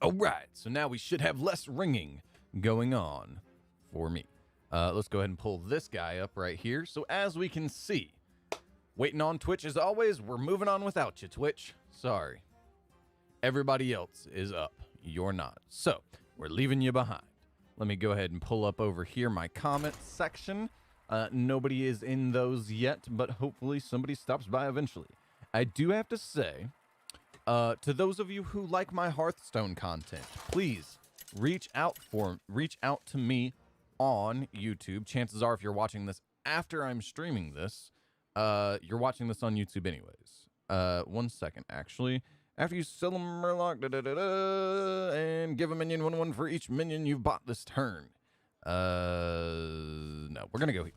All right, so now we should have less ringing going on for me. Let's go ahead and pull this guy up right here. So as we can see, waiting on Twitch as always. We're moving on without you, Twitch. Sorry. Everybody else is up. You're not. So we're leaving you behind. Let me go ahead and pull up over here my comment section. Nobody is in those yet, but hopefully somebody stops by eventually. I do have to say, to those of you who like my Hearthstone content, please reach out to me on YouTube. Chances are, if you're watching this after I'm streaming this, you're watching this on YouTube anyways. 1 second, actually. After you sell them Murloc, and give a minion 1/1 for each minion you've bought this turn. No, we're gonna go here.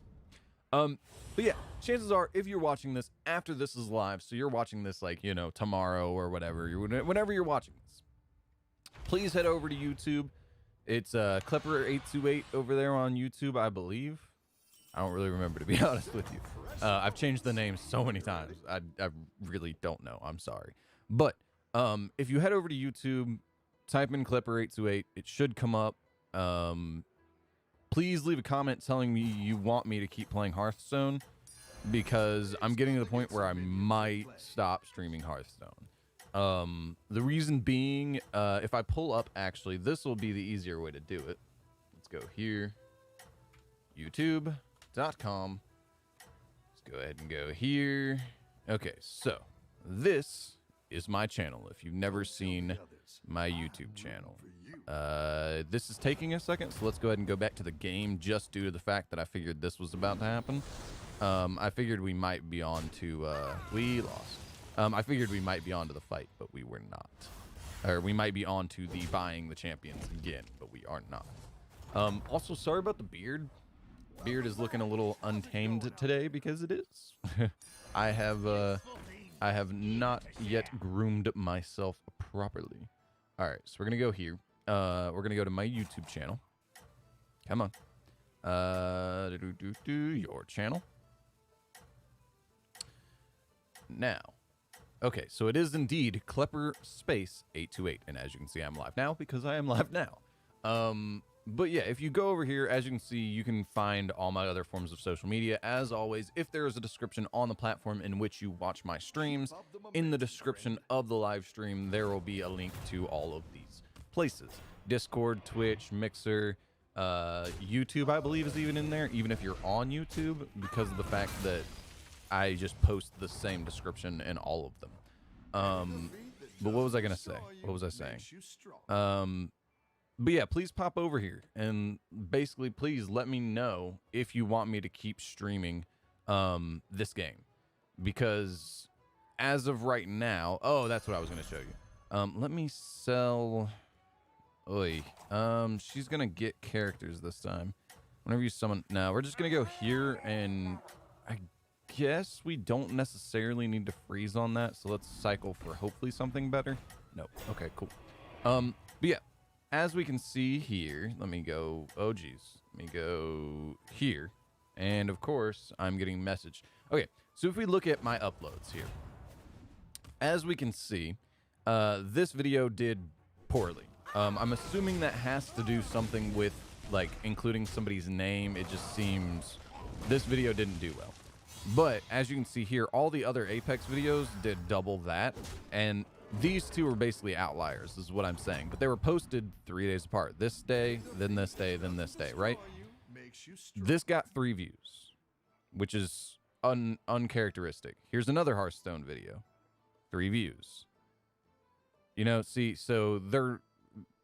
But yeah, chances are, if you're watching this after this is live, so you're watching this like, you know, tomorrow or whatever, whenever you're watching this, please head over to YouTube. It's Klepper828 over there on YouTube, I believe. I don't really remember, to be honest with you. I've changed the name so many times. I really don't know. I'm sorry. But if you head over to YouTube, type in Klepper828, it should come up. Please leave a comment telling me you want me to keep playing Hearthstone, because I'm getting to the point where I might stop streaming Hearthstone. The reason being, if I pull up, actually, this will be the easier way to do it. Let's go here. YouTube.com. Let's go ahead and go here. Okay, so this is my channel. If you've never seen my YouTube channel, this is taking a second, so let's go ahead and go back to the game, just due to the fact that I figured this was about to happen. I figured we might be on to we lost. I figured we might be on to the fight, but we were not. Or we might be on to the buying the champions again, but we are not. Also, sorry about the beard. Beard is looking a little untamed today, because it is. I have not yet groomed myself properly. All right, so we're gonna go here. We're gonna go to my YouTube channel. Come on. Your channel. Now, okay, so it is indeed Klepper Space 828, and as you can see, I'm live now because I am live now. But yeah, if you go over here, as you can see, you can find all my other forms of social media. As always, if there is a description on the platform in which you watch my streams, in the description of the live stream, there will be a link to all of these places. Discord, Twitch, Mixer, YouTube, I believe, is even in there, even if you're on YouTube, because of the fact that I just post the same description in all of them. But what was I gonna say? What was I saying? But yeah, please pop over here and basically please let me know if you want me to keep streaming this game, because as of right now, oh, that's what I was gonna show you. Let me sell. Oi, she's gonna get characters this time. Whenever you summon, now we're just gonna go here, and I guess we don't necessarily need to freeze on that, so let's cycle for hopefully something better. No, okay, cool. But yeah, as we can see here, let me go, oh geez, let me go here, and of course I'm getting message. Okay, so if we look at my uploads here, as we can see, this video did poorly. I'm assuming that has to do something with like including somebody's name. It just seems this video didn't do well. But as you can see here, all the other Apex videos did double that, and these two are basically outliers, is what I'm saying. But they were posted 3 days apart. This day, then this day, then this day, right? This got 3 views, which is uncharacteristic. Here's another Hearthstone video, 3 views. You know, see, so they're,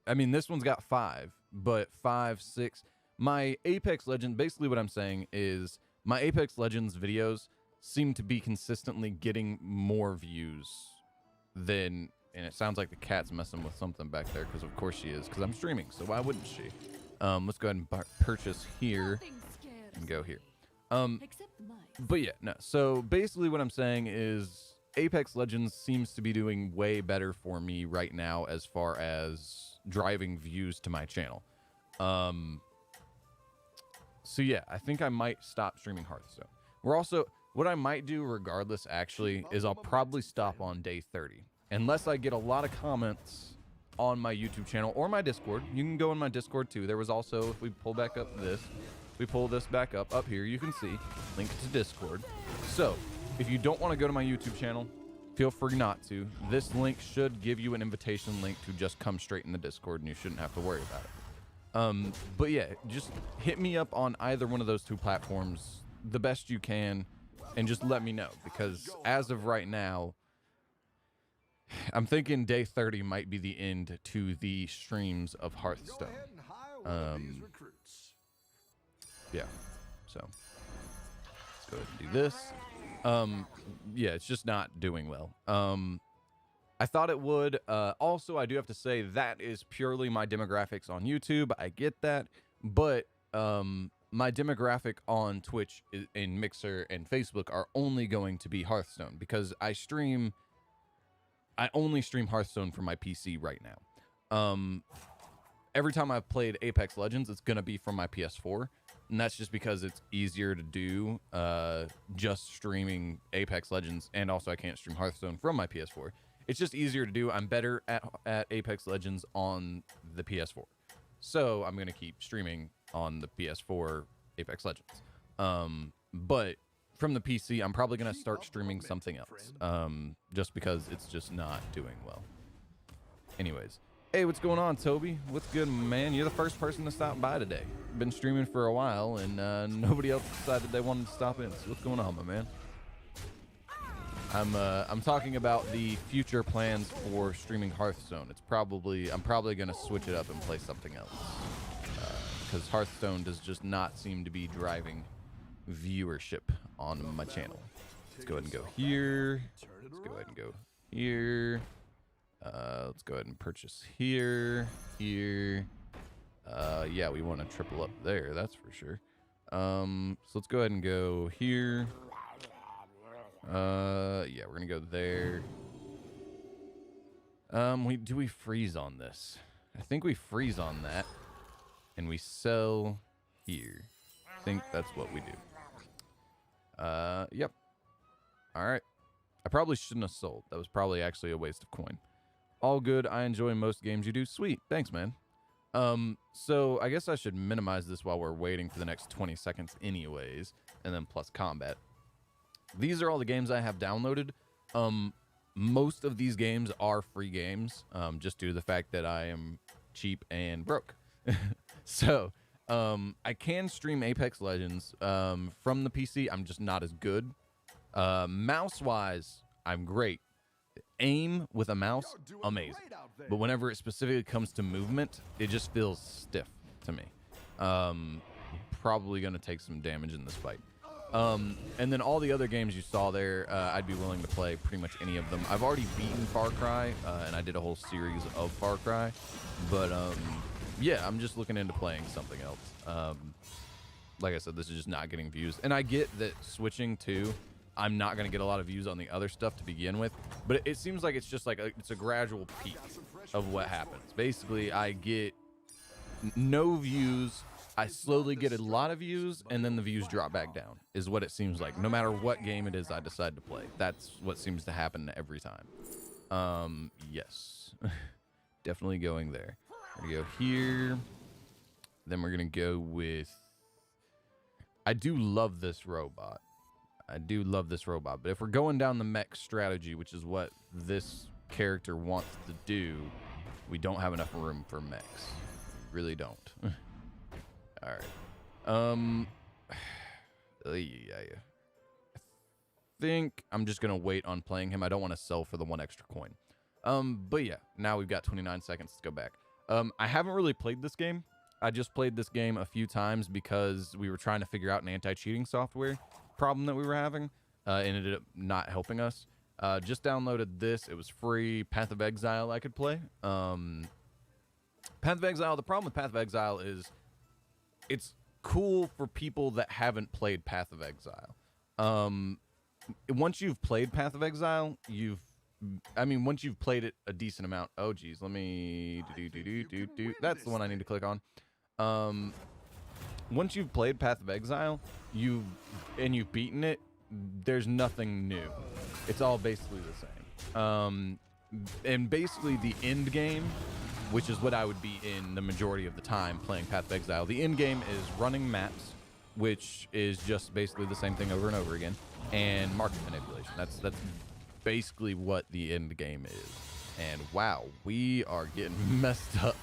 I mean, this one's got 5, but 5, 6. My Apex Legends, basically what I'm saying is my Apex Legends videos seem to be consistently getting more views than, and it sounds like the cat's messing with something back there, because of course she is, because I'm streaming, so why wouldn't she? Let's go ahead and purchase here and go here. But yeah, no, so basically what I'm saying is Apex Legends seems to be doing way better for me right now as far as driving views to my channel. So yeah, I think I might stop streaming Hearthstone. We're also, what I might do regardless actually is I'll probably stop on day 30. Unless I get a lot of comments on my YouTube channel or my Discord. You can go on my Discord too. There was also, if we pull back up this, we pull this back up here, you can see link to Discord. So if you don't want to go to my YouTube channel, feel free not to. This link should give you an invitation link to just come straight in the Discord, and you shouldn't have to worry about it. But yeah, just hit me up on either one of those two platforms the best you can, and just let me know, because as of right now, I'm thinking day 30 might be the end to the streams of Hearthstone. Yeah, so let's go ahead and do this. Yeah, it's just not doing well. I thought it would. Also, I do have to say that is purely my demographics on YouTube. I get that, but my demographic on Twitch and Mixer and Facebook are only going to be Hearthstone, because I only stream Hearthstone for my PC right now. Every time I've played Apex Legends, it's going to be from my PS4. And that's just because it's easier to do just streaming Apex Legends. And also I can't stream Hearthstone from my PS4. It's just easier to do. I'm better at Apex Legends on the PS4. So I'm going to keep streaming on the PS4 Apex Legends. But from the PC, I'm probably going to start streaming something else. Just because it's just not doing well. Anyways. Hey, what's going on, Toby? What's good, man? You're the first person to stop by today. Been streaming for a while, and nobody else decided they wanted to stop in. So what's going on, my man? I'm talking about the future plans for streaming Hearthstone. I'm probably gonna switch it up and play something else, because Hearthstone does just not seem to be driving viewership on my channel. Let's go ahead and go here. Let's go ahead and go here. Let's go ahead and purchase here. Yeah, we want to triple up there, that's for sure. So let's go ahead and go here. Yeah, we're gonna go there. Do we freeze on this? I think we freeze on that, and we sell here. I think that's what we do. Yep. All right. I probably shouldn't have sold. That was probably actually a waste of coin. All good. I enjoy most games you do. Sweet. Thanks, man. So I guess I should minimize this while we're waiting for the next 20 seconds anyways, and then plus combat. These are all the games I have downloaded. Most of these games are free games, just due to the fact that I am cheap and broke. So, I can stream Apex Legends, from the PC. I'm just not as good. Mouse-wise, I'm great. Aim with a mouse, amazing. But whenever it specifically comes to movement, it just feels stiff to me. Probably going to take some damage in this fight. And then all the other games you saw there, I'd be willing to play pretty much any of them. I've already beaten Far Cry, and I did a whole series of Far Cry. But, yeah, I'm just looking into playing something else. Like I said, this is just not getting views. And I get that switching to... I'm not going to get a lot of views on the other stuff to begin with, but it seems like it's just like it's a gradual peak of what happens. Basically, I get no views, I slowly get a lot of views, and then the views drop back down, is what it seems like. No matter what game it is I decide to play. That's what seems to happen every time. Yes. Definitely going there. We're going to go here. Then we're going to go with... I do love this robot. But if we're going down the mech strategy, which is what this character wants to do, we don't have enough room for mechs. We really don't. All right. Yeah. I think I'm just gonna wait on playing him. I don't want to sell for the 1 extra coin. But yeah, now we've got 29 seconds to go back. I haven't really played this game. I just played this game a few times because we were trying to figure out an anti-cheating software problem that we were having. It ended up not helping us. Just downloaded this. It was free. Path of Exile I could play. Path of Exile, the problem with Path of Exile is it's cool for people that haven't played Path of Exile. Once you've played Path of Exile, once you've played it a decent amount. Oh, geez. Let me do. That's the one I need to click on. Once you've played Path of Exile, you've beaten it, there's nothing new. It's all basically the same. And basically the end game which is what I would be in the majority of the time playing Path of Exile. The end game is running maps, which is just basically the same thing over and over again, and market manipulation. That's basically what the end game is. And wow, we are getting messed up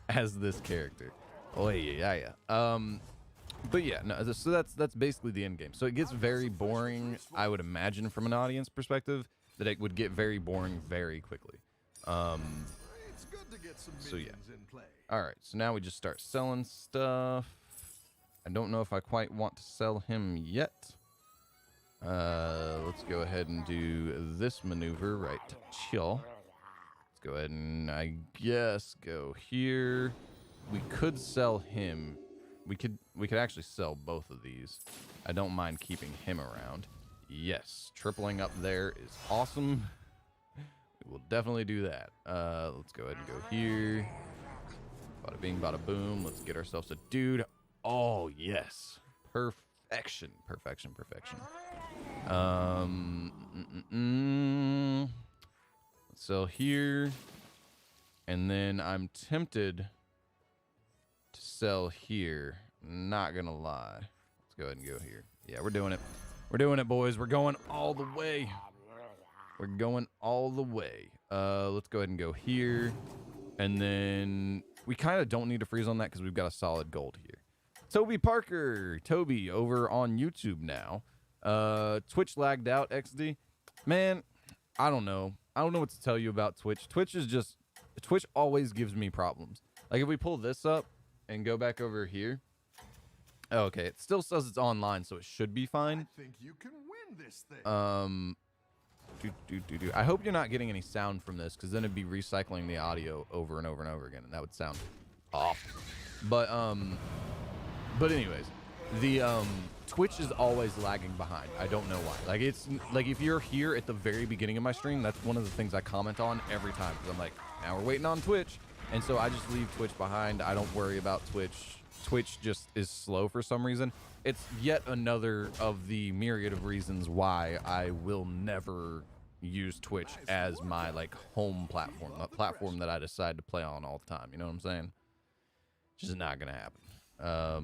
as this character. Oh yeah. But yeah, no. So that's basically the end game. So it gets very boring. I would imagine from an audience perspective that it would get very boring very quickly. It's good to get some minions in play. All right, so now we just start selling stuff. I don't know if I quite want to sell him yet. Let's go ahead and do this maneuver right to chill. Let's go ahead and, I guess, go here. We could sell him. We could actually sell both of these. I don't mind keeping him around. Yes, tripling up there is awesome. We will definitely do that. Let's go ahead and go here. Bada bing, bada boom. Let's get ourselves a dude. Oh, yes. Perfection. Perfection. Let's sell here. And then I'm tempted to sell here. Not gonna lie. Let's go ahead and go here. Yeah, we're doing it. We're doing it, boys. We're going all the way. We're going all the way. Let's go ahead and go here. And then we kind of don't need to freeze on that because we've got a solid gold here. Toby Parker. Toby over on YouTube now. Twitch lagged out, XD. Man, I don't know. I don't know what to tell you about Twitch. Twitch always gives me problems. Like if we pull this up and go back over here. Oh, okay, it still says it's online, so it should be fine. I think you can win this thing. I hope you're not getting any sound from this, because then it'd be recycling the audio over and over and over again, and that would sound awful. But anyways, the Twitch is always lagging behind. I don't know why. Like it's like if you're here at the very beginning of my stream, that's one of the things I comment on every time, because I'm like, now we're waiting on Twitch, and so I just leave Twitch behind. I don't worry about Twitch. Twitch just is slow for some reason. It's yet another of the myriad of reasons why I will never use Twitch as my like home platform, the platform that I decide to play on all the time. You know what I'm saying? Just not gonna happen. All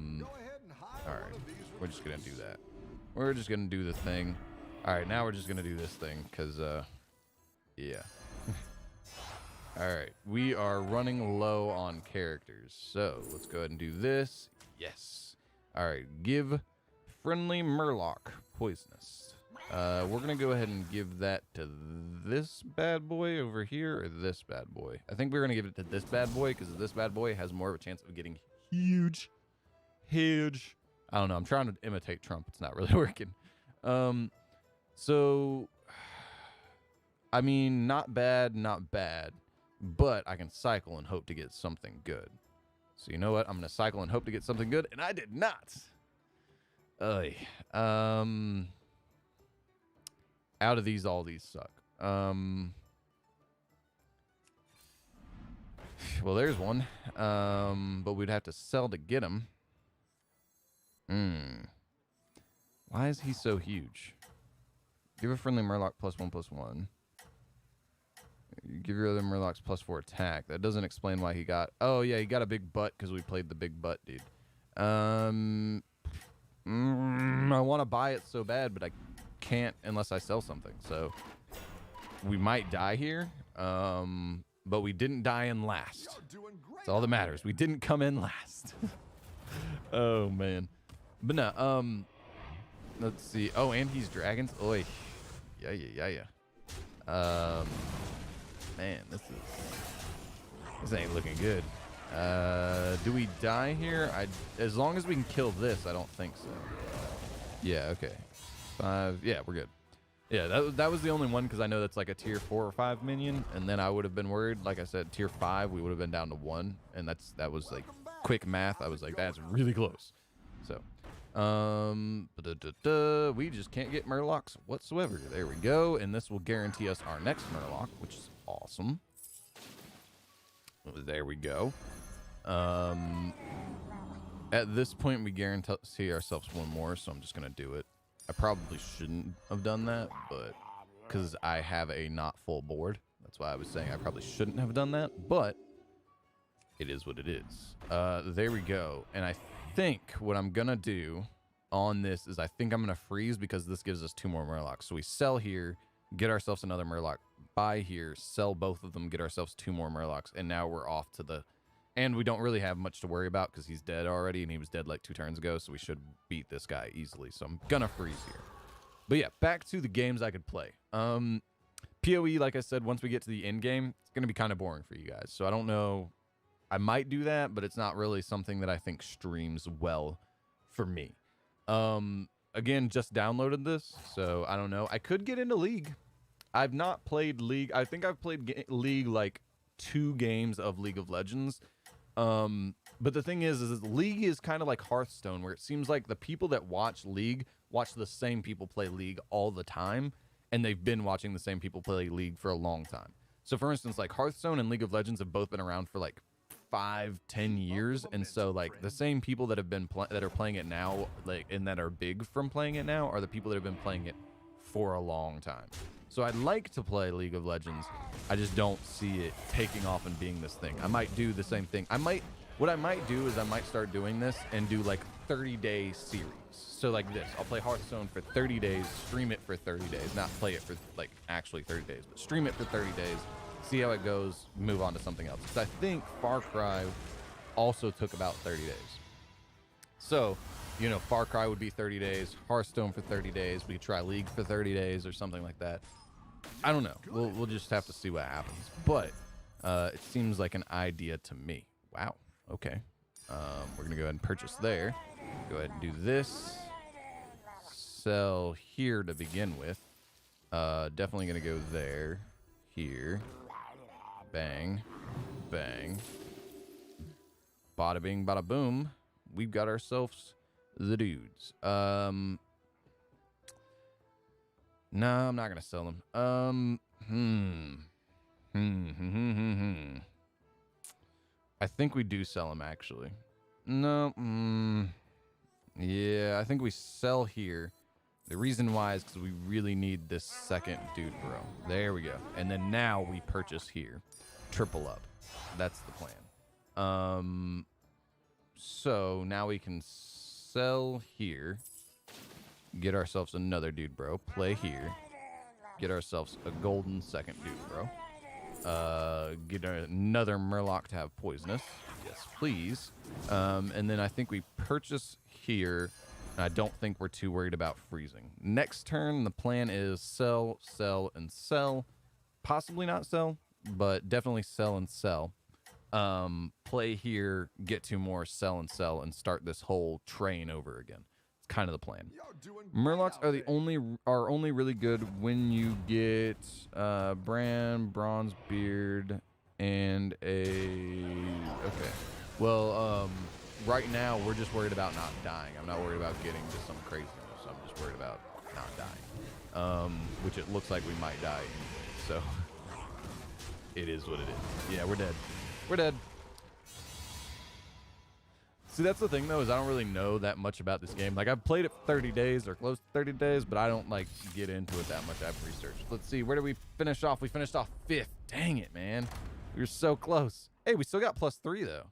right, we're just gonna do that. We're just gonna do the thing. All right, now we're just gonna do this thing because yeah. All right, we are running low on characters, so let's go ahead and do this. Yes. All right, give friendly Murloc poisonous. We're gonna go ahead and give that to this bad boy over here, or this bad boy. I think we're gonna give it to this bad boy because this bad boy has more of a chance of getting huge. I don't know. I'm trying to imitate Trump. It's not really working. So, I mean, not bad. But I can cycle and hope to get something good. So you know what? I'm going to cycle and hope to get something good. And I did not. Out of these, all these suck. Well, there's one. But we'd have to sell to get him. Why is he so huge? Give a friendly Murloc +1/+1. Give your other Murlocs +4 attack. That doesn't explain why he got... Oh, yeah, he got a big butt because we played the big butt, dude. I want to buy it so bad, but I can't unless I sell something. So we might die here, but we didn't die in last. That's all that matters. We didn't come in last. Oh, man. But no, let's see. Oh, and he's dragons. Oi. Yeah. Man, this ain't looking good. Do we die here? As long as we can kill this, I don't think so. Yeah, okay. 5. Yeah, we're good. Yeah, that was the only one because I know that's like a tier 4 or 5 minion, and then I would have been worried. Like I said, tier 5, we would have been down to 1, and that was like quick math. I was like, that's really close. So, we just can't get Murlocs whatsoever. There we go, and this will guarantee us our next Murloc, which is awesome. There we go. At this point, we guarantee ourselves one more, so I'm just gonna do it. I probably shouldn't have done that, but because I have a not full board, that's why I was saying I probably shouldn't have done that. But it is what it is. There we go. And I think what I'm gonna do on this is I think I'm gonna freeze because this gives us 2 more Murlocs. So we sell here, get ourselves another Murloc, buy here, sell both of them, get ourselves 2 more Murlocs, and now we're off to the... And we don't really have much to worry about because he's dead already, and he was dead like 2 turns ago, so we should beat this guy easily. So I'm gonna freeze here. But yeah, back to the games I could play. PoE, like I said, once we get to the end game, it's gonna be kind of boring for you guys. So I don't know. I might do that, but it's not really something that I think streams well for me. Again, just downloaded this, so I don't know. I could get into League. I've not played League. I think I've played League like 2 games of League of Legends. But the thing is League is kind of like Hearthstone, where it seems like the people that watch League watch the same people play League all the time, and they've been watching the same people play League for a long time. So for instance, like Hearthstone and League of Legends have both been around for like 5-10 years, and so like the same people that have been that are playing it now, like, and that are big from playing it now, are the people that have been playing it for a long time. So I'd like to play League of Legends. I just don't see it taking off and being this thing. I might do the same thing. What I might do is I might start doing this and do like 30-day series. So like this, I'll play Hearthstone for 30 days, stream it for 30 days, not play it for like actually 30 days, but stream it for 30 days, see how it goes, move on to something else. Because I think Far Cry also took about 30 days. So, you know, Far Cry would be 30 days, Hearthstone for 30 days, we could try League for 30 days or something like that. I don't know. We'll just have to see what happens. But it seems like an idea to me. Wow. Okay. We're going to go ahead and purchase there. Go ahead and do this. Sell here to begin with. Definitely going to go there. Here. Bang. Bang. Bada bing, bada boom. We've got ourselves the dudes. No, I'm not going to sell them. I think we do sell them, actually. No. Yeah, I think we sell here. The reason why is because we really need this second dude, bro. There we go. And then now we purchase here. Triple up. That's the plan. So now we can sell here. Get ourselves another dude, bro. Play here. Get ourselves a golden second dude, bro. Get another Murloc to have poisonous. Yes, please. And then I think we purchase here. And I don't think we're too worried about freezing. Next turn, the plan is sell, sell, and sell. Possibly not sell, but definitely sell and sell. Play here, get 2 more, sell, and start this whole train over again. Kind of the plan. Murlocs are only really good when you get Bran, Bronze Beard, and okay. Well, right now we're just worried about not dying. I'm not worried about getting to some crazy moves. I'm just worried about not dying. Which it looks like we might die anyway. So it is what it is. Yeah, we're dead. We're dead. See, that's the thing, though, is I don't really know that much about this game. Like, I've played it for 30 days or close to 30 days, but I don't, like, get into it that much. I've researched. Let's see. Where did we finish off? We finished off 5th. Dang it, man. We were so close. Hey, we still got +3, though.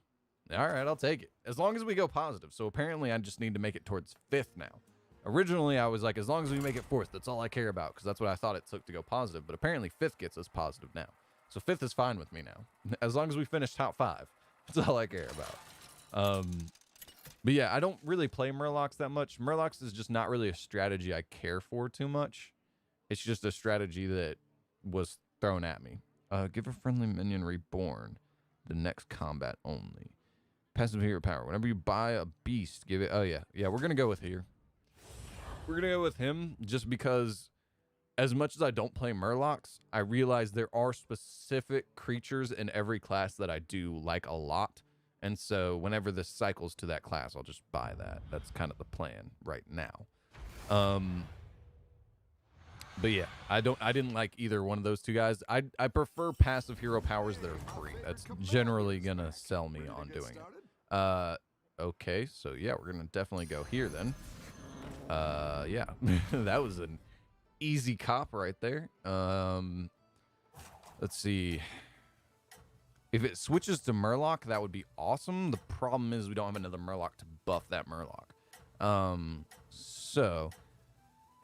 All right, I'll take it. As long as we go positive. So, apparently, I just need to make it towards 5th now. Originally, I was like, as long as we make it 4th, that's all I care about, because that's what I thought it took to go positive. But apparently, 5th gets us positive now. So, 5th is fine with me now. As long as we finish top 5. That's all I care about. But yeah, I don't really play Murlocs that much. Murlocs is just not really a strategy I care for too much. It's just a strategy that was thrown at me. Give a friendly minion reborn. The next combat only. Passive hero power. Whenever you buy a beast, give it... Oh, yeah. Yeah, we're going to go with here. We're going to go with him just because as much as I don't play Murlocs, I realize there are specific creatures in every class that I do like a lot. And so whenever this cycles to that class, I'll just buy that. That's kind of the plan right now. But yeah, I didn't like either one of those 2 guys. I prefer passive hero powers that are free. That's generally gonna sell me on doing it. Okay, so yeah, we're gonna definitely go here then. Yeah, that was an easy cop right there. Let's see. If it switches to Murloc, that would be awesome. The problem is we don't have another Murloc to buff that Murloc. And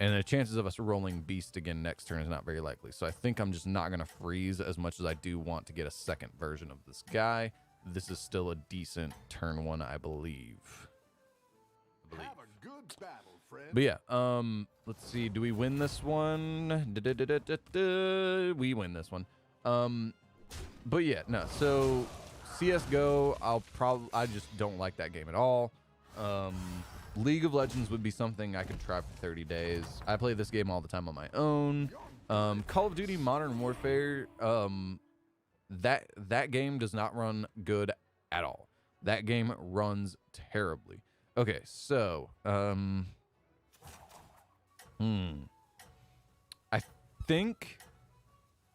the chances of us rolling Beast again next turn is not very likely. So I think I'm just not going to freeze as much as I do want to get a second version of this guy. This is still a decent turn 1, I believe. Have a good battle, friend. But yeah, let's see. Do we win this one? We win this one. But yeah, no. So CS:GO, I just don't like that game at all. League of Legends would be something I could try for 30 days. I play this game all the time on my own. Call of Duty Modern Warfare, that game does not run good at all. That game runs terribly. Okay, so I think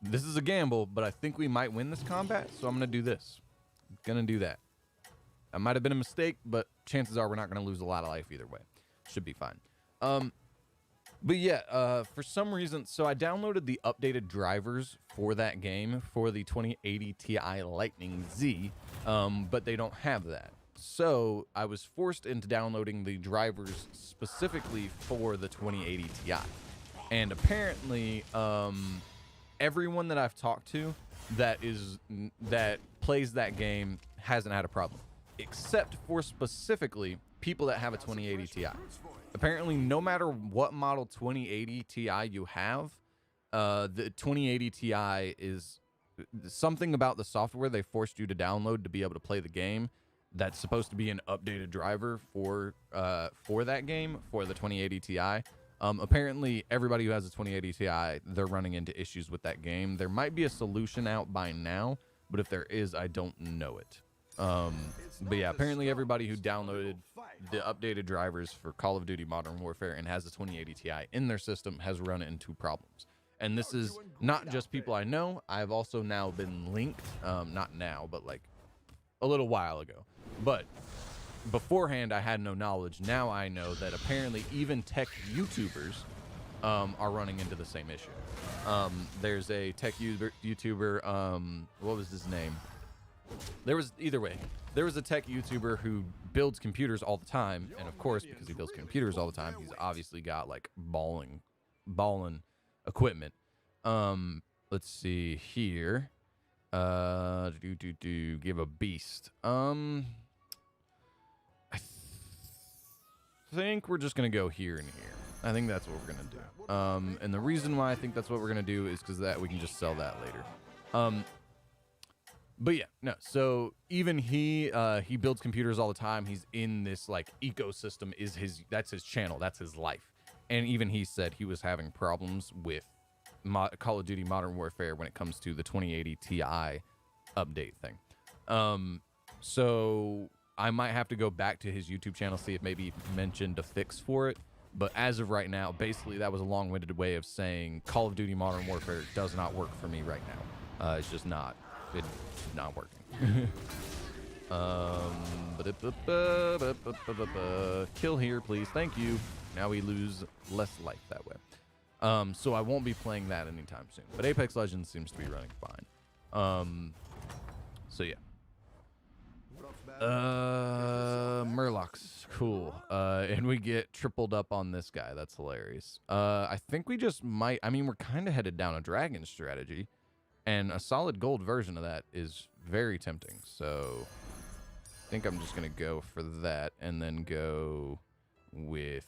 this is a gamble, but I think we might win this combat, so I'm gonna do this. I'm gonna do that. That might have been a mistake, but chances are we're not gonna lose a lot of life either way. Should be fine. But yeah, for some reason, so I downloaded the updated drivers for that game for the 2080 Ti Lightning Z, but they don't have that. So I was forced into downloading the drivers specifically for the 2080 Ti. And apparently, everyone that I've talked to that plays that game hasn't had a problem, except for specifically people that have a 2080 Ti. Apparently, no matter what model 2080 Ti you have, the 2080 Ti is something about the software they forced you to download to be able to play the game. That's supposed to be an updated driver for that game, for the 2080 Ti. Apparently, everybody who has a 2080 Ti, they're running into issues with that game. There might be a solution out by now, but if there is, I don't know it. But yeah, apparently everybody who downloaded the updated drivers for Call of Duty Modern Warfare and has a 2080 Ti in their system has run into problems. And this is not just people I know. I've also now been linked, not now, but like a little while ago. But beforehand, I had no knowledge. Now I know that apparently even tech YouTubers are running into the same issue. There's a tech YouTuber, what was his name? There was a tech YouTuber who builds computers all the time, and of course, because he builds computers all the time, he's obviously got like balling equipment. Let's see here. Give a beast. I think we're just gonna go here and here. I think that's what we're gonna do. And the reason why I think that's what we're gonna do is because that we can just sell that later. But yeah, no. So even he builds computers all the time. He's in this like ecosystem. That's his channel. That's his life. And even he said he was having problems with Call of Duty Modern Warfare when it comes to the 2080 Ti update thing. So I might have to go back to his YouTube channel, see if maybe he mentioned a fix for it. But as of right now, basically that was a long-winded way of saying Call of Duty Modern Warfare does not work for me right now. It's just not. It's not working. Kill here, please. Thank you. Now we lose less life that way. So I won't be playing that anytime soon. But Apex Legends seems to be running fine. So yeah. Murlocs. Cool. And we get tripled up on this guy. That's hilarious. I think we just might... I mean, we're kind of headed down a dragon strategy. And a solid gold version of that is very tempting. So I think I'm just going to go for that and then go with...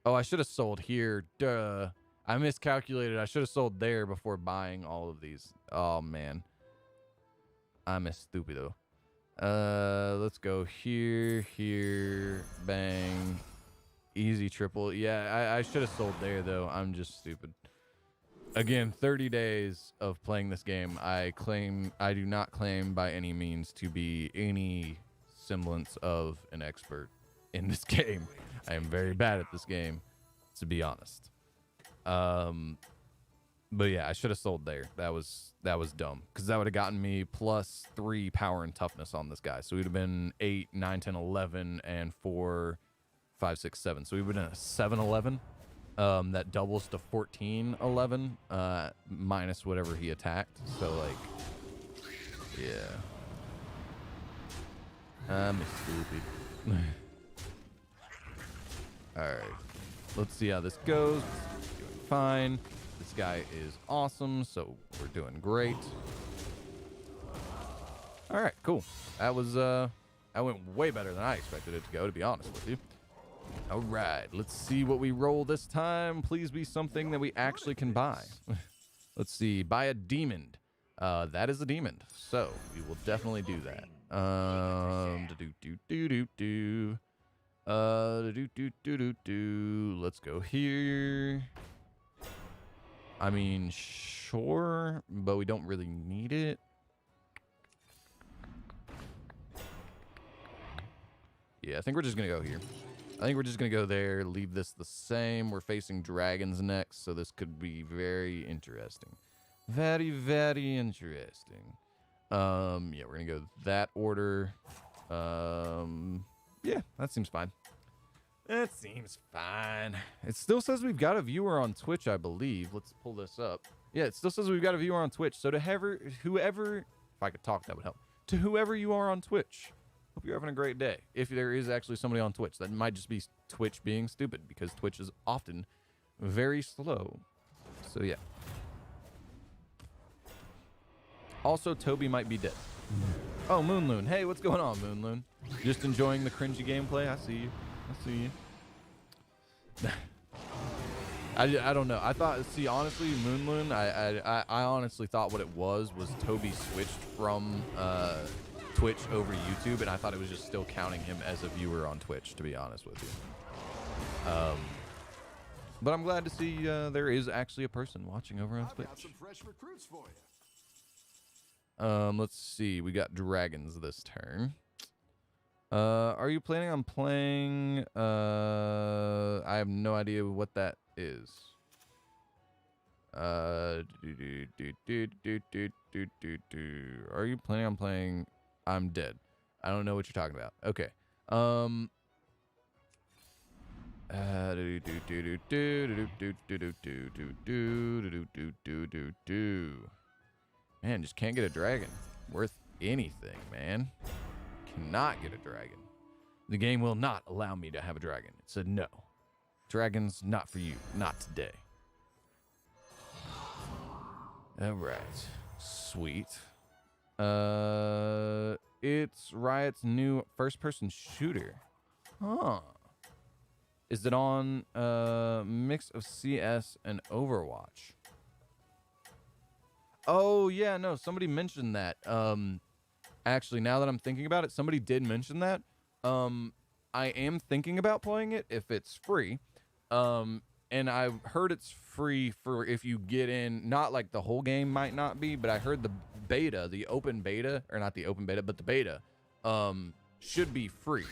Oh, I should have sold here. Duh. I miscalculated. I should have sold there before buying all of these. Oh, man. I'm a stupido. Let's go here, here, bang. Easy triple. Yeah, I should have sold there, though. I'm just stupid. Again, 30 days of playing this game. I do not claim by any means to be any semblance of an expert in this game. I am very bad at this game, to be honest. But yeah, I should have sold there. That was dumb, because that would have gotten me +3 power and toughness on this guy. So we'd have been 8, 9, 10, 11, and 4, 5, 6, 7. So we would have been a 7-11. That doubles to 14-11 minus whatever he attacked. So like, Yeah. I'm stupid. Alright. Let's see how this goes. Doing fine. This guy is awesome, so we're doing great. Alright, cool. That was, that went way better than I expected it to go, to be honest with you. Alright, let's see what we roll this time. Please be something that we actually can buy. Let's see. Buy a demon. That is a demon. So, we will definitely do that. Let's go here. I mean, sure, but we don't really need it. Yeah, I think we're just gonna go here. I think we're just gonna go there, leave this the same. We're facing dragons next, so this could be very interesting. Very, very interesting. Yeah, we're gonna go that order. Yeah, that seems fine. That seems fine. It still says we've got a viewer on Twitch, I believe. Let's pull this up. Yeah, it still says we've got a viewer on Twitch. So to whoever, if I could talk, that would help. To whoever you are on Twitch, hope you're having a great day. If there is actually somebody on Twitch, that might just be Twitch being stupid, because Twitch is often very slow. So yeah. Also, Toby might be dead. Oh, Moonloon. Hey, what's going on, Moonloon? Just enjoying the cringy gameplay? I see you. I see you. I don't know. I thought, see, honestly, Moonloon, I honestly thought what it was Toby switched from Twitch over YouTube, and I thought it was just still counting him as a viewer on Twitch, to be honest with you. But I'm glad to see there is actually a person watching over on Twitch. I've got some fresh recruits for you. Let's see. We got dragons this turn. Are you planning on playing? I have no idea what that is. Are you planning on playing? I'm dead. I don't know what you're talking about. Okay. Man, just can't get a dragon worth anything, man. Cannot get a dragon. The game will not allow me to have a dragon. It said no. Dragons, not for you. Not today. All right. Sweet. It's Riot's new first-person shooter. Huh. Is it on mix of CS and Overwatch? Oh, yeah, no, somebody mentioned that. Actually, now that I'm thinking about it, somebody did mention that. I am thinking about playing it if it's free. And I've heard it's free for if you get in, not like the whole game might not be, but I heard the beta, the open beta, or not the open beta, but the beta, should be free.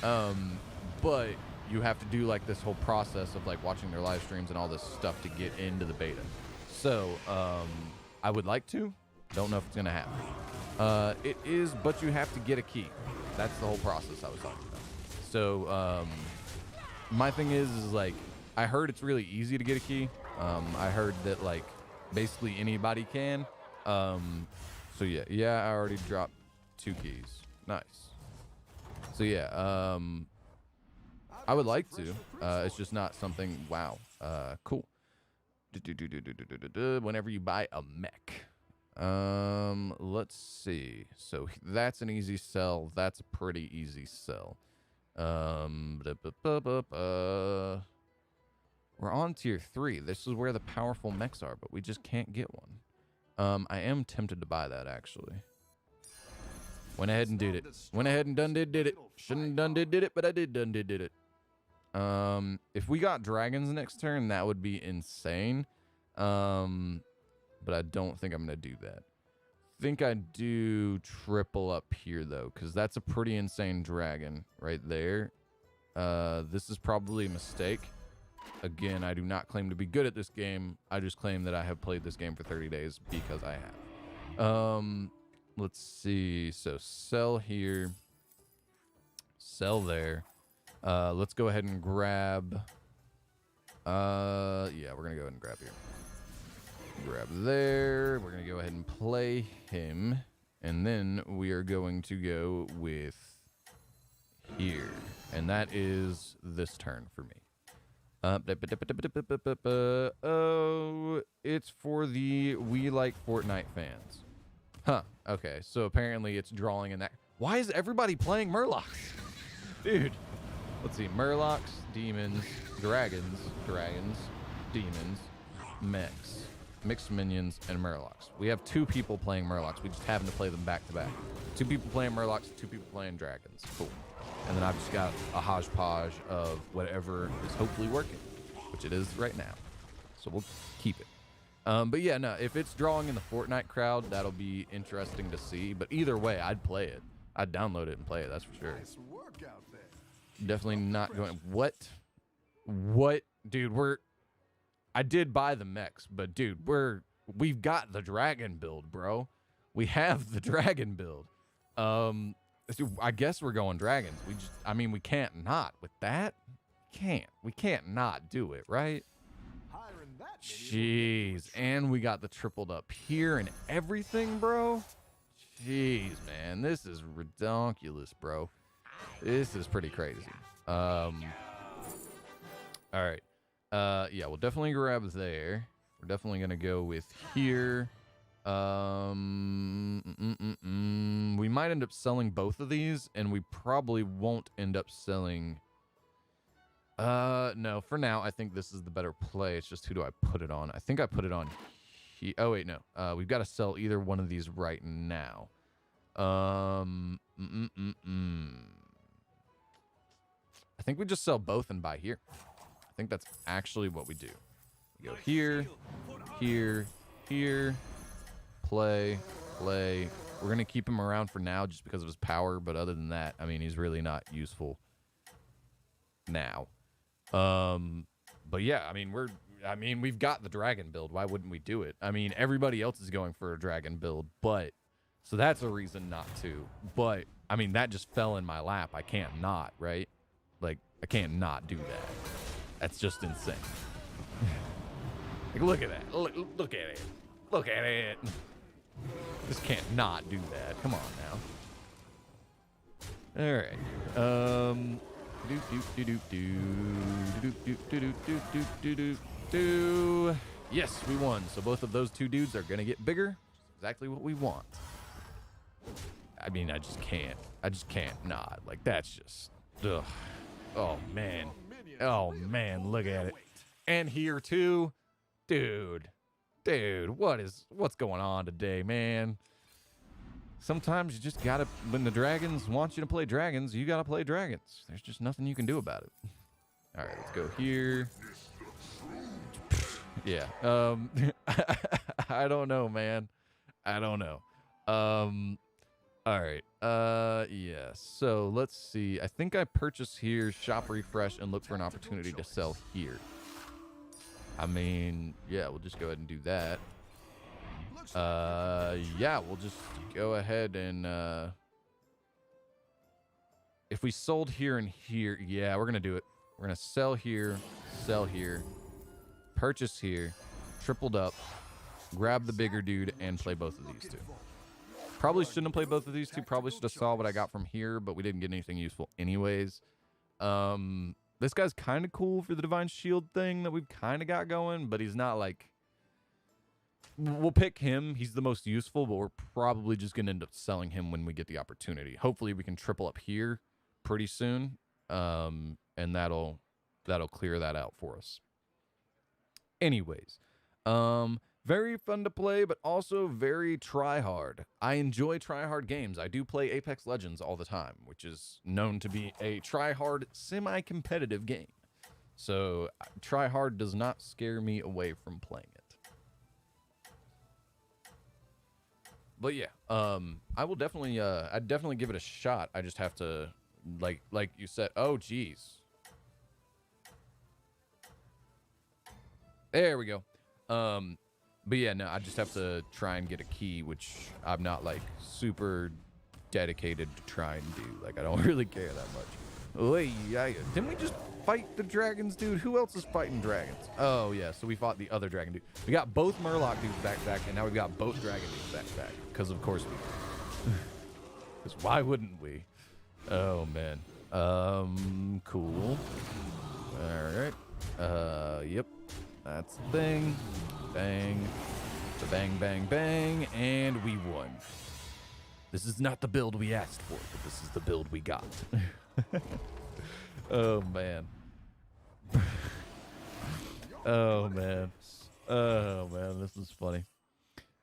But you have to do like this whole process of like watching their live streams and all this stuff to get into the beta. So, I would like to. Don't know if it's gonna happen. It is, but you have to get a key. That's the whole process I was talking about. So, my thing is like, I heard it's really easy to get a key. I heard that like basically anybody can. So yeah, I already dropped 2 keys. Nice. So yeah, I would like to. It's just not something. Wow. Cool. Whenever you buy a mech. Let's see. So that's an easy sell. That's a pretty easy sell. We're on tier 3. This is where the powerful mechs are, but we just can't get one. I am tempted to buy that actually. Went ahead and did it. Went ahead and did it. Shouldn't have done did it, but I did it. If we got dragons next turn, that would be insane. But I don't think I'm gonna do that. Think I do triple up here though, because that's a pretty insane dragon right there. This is probably a mistake. Again, I do not claim to be good at this game. I just claim that I have played this game for 30 days because I have. Let's see. So sell here. Sell there. Let's go ahead and grab. Yeah, we're gonna go ahead and grab here. Grab there. We're gonna go ahead and play him, And then we are going to go with here. And that is this turn for me. Oh, it's for the We Like Fortnite fans. Huh. Okay, so apparently it's drawing in that. Why is everybody playing Murlocs? Dude. Let's see. Murlocs, demons, dragons, demons, mechs, mixed minions, and Murlocs. We have 2 people playing Murlocs. We just happen to play them back to back. 2 people playing Murlocs, 2 people playing dragons. Cool. And then I've just got a hodgepodge of whatever is hopefully working, which it is right now. So we'll keep it. But yeah, no, if it's drawing in the Fortnite crowd, that'll be interesting to see. But either way, I'd play it. I'd download it and play it, that's for sure. Nice work out there. Definitely not going. What? Dude, I did buy the mechs, but dude, we've got the dragon build, bro. We have the dragon build. I guess we're going dragons. We can't not with that. We can't not do it, right? Jeez, and we got the tripled up here and everything, bro. Jeez, man, this is ridiculous, bro. This is pretty crazy. All right. Yeah, we'll definitely grab there. We're definitely gonna go with here. We might end up selling both of these, and we probably won't end up selling. No, for now, I think this is the better play. It's just who do I put it on? I think I put it on here. Oh, wait, no. We've got to sell either one of these right now. I think we just sell both and buy here. I think that's actually what we do. We go here, here, here, play. We're going to keep him around for now just because of his power, but other than that, I mean, he's really not useful now. But yeah, I mean, we've got the dragon build. Why wouldn't we do it? I mean, everybody else is going for a dragon build, but so that's a reason not to. But I mean, that just fell in my lap. I can't not, right? Like, I can't not do that. That's just insane. Like, look at that. Look at it. Look at it. Just can't not do that. Come on now. All right. Yes, we won. So both of those 2 dudes are gonna get bigger. Exactly what we want. I mean, I just can't not. Like, that's just, ugh. Oh man, look at it. And here too, dude, what's going on today, man? Sometimes you just gotta, when the dragons want you to play dragons, you gotta play dragons. There's just nothing you can do about it. All right, let's go here. Yeah. I don't know, man. I don't know. All right. Yeah. So let's see. I think I purchase here, shop refresh, and look for an opportunity to sell here. I mean, yeah, we'll just go ahead and do that. Yeah, we'll just go ahead and, if we sold here and here, yeah, we're going to do it. We're going to sell here, purchase here, tripled up, grab the bigger dude, and play both of these 2. Probably shouldn't have played both of these 2. Probably should have saw what I got from here, but we didn't get anything useful anyways. This guy's kind of cool for the Divine Shield thing that we've kind of got going, but he's not like... We'll pick him. He's the most useful, but we're probably just going to end up selling him when we get the opportunity. Hopefully we can triple up here pretty soon, and that'll clear that out for us. Anyways, very fun to play, but also very try-hard. I enjoy try-hard games. I do play Apex Legends all the time, which is known to be a try-hard, semi-competitive game. So try-hard does not scare me away from playing it. But yeah, I will definitely, I'd definitely give it a shot. I just have to, like you said, oh, geez. There we go. But yeah, no, I just have to try and get a key, which I'm not, like, super dedicated to try and do. Like, I don't really care that much. Wait, didn't we just fight the dragons, dude? Who else is fighting dragons? Oh, yeah, so we fought the other dragon dude. We got both Murloc dudes back to back, and now we've got both dragon dudes back to back. Because, of course, we Because why wouldn't we? Oh, man. Cool. All right. Yep. That's the thing. Bang. The bang, bang, bang. And we won. This is not the build we asked for, but this is the build we got. Oh, man. Oh, man. Oh, man. This is funny.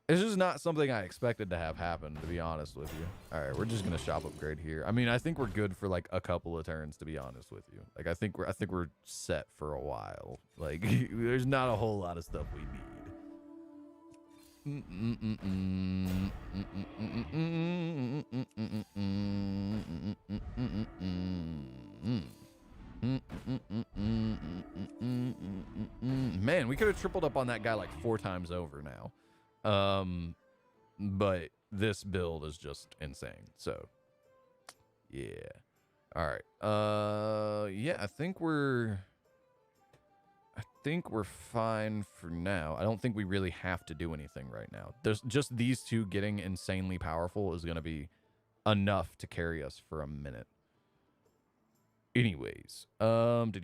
It's just not something I expected to have happen, to be honest with you. All right, we're just gonna shop upgrade here. I mean, I think we're good for like a couple of turns, to be honest with you. Like, I think we're set for a while. Like, there's not a whole lot of stuff we need. Man, we could have tripled up on that guy like 4 times over now. But this build is just insane. So, yeah. All right. Yeah, I think we're fine for now. I don't think we really have to do anything right now. There's just these two getting insanely powerful is going to be enough to carry us for a minute. Anyways, how do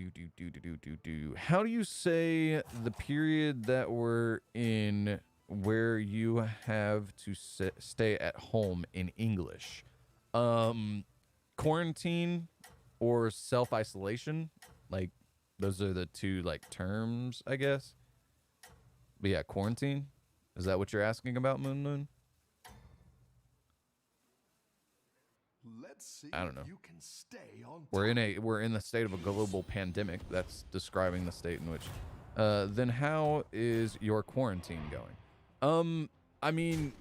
you say the period that we're in where you have to stay at home in English? Quarantine or self-isolation? Like, those are the two, like, terms, I guess. But yeah, quarantine. Is that what you're asking about, Moon? Let's see. I don't know. You can stay on We're in the state of a global pandemic. That's describing the state in which. Then how is your quarantine going? I mean,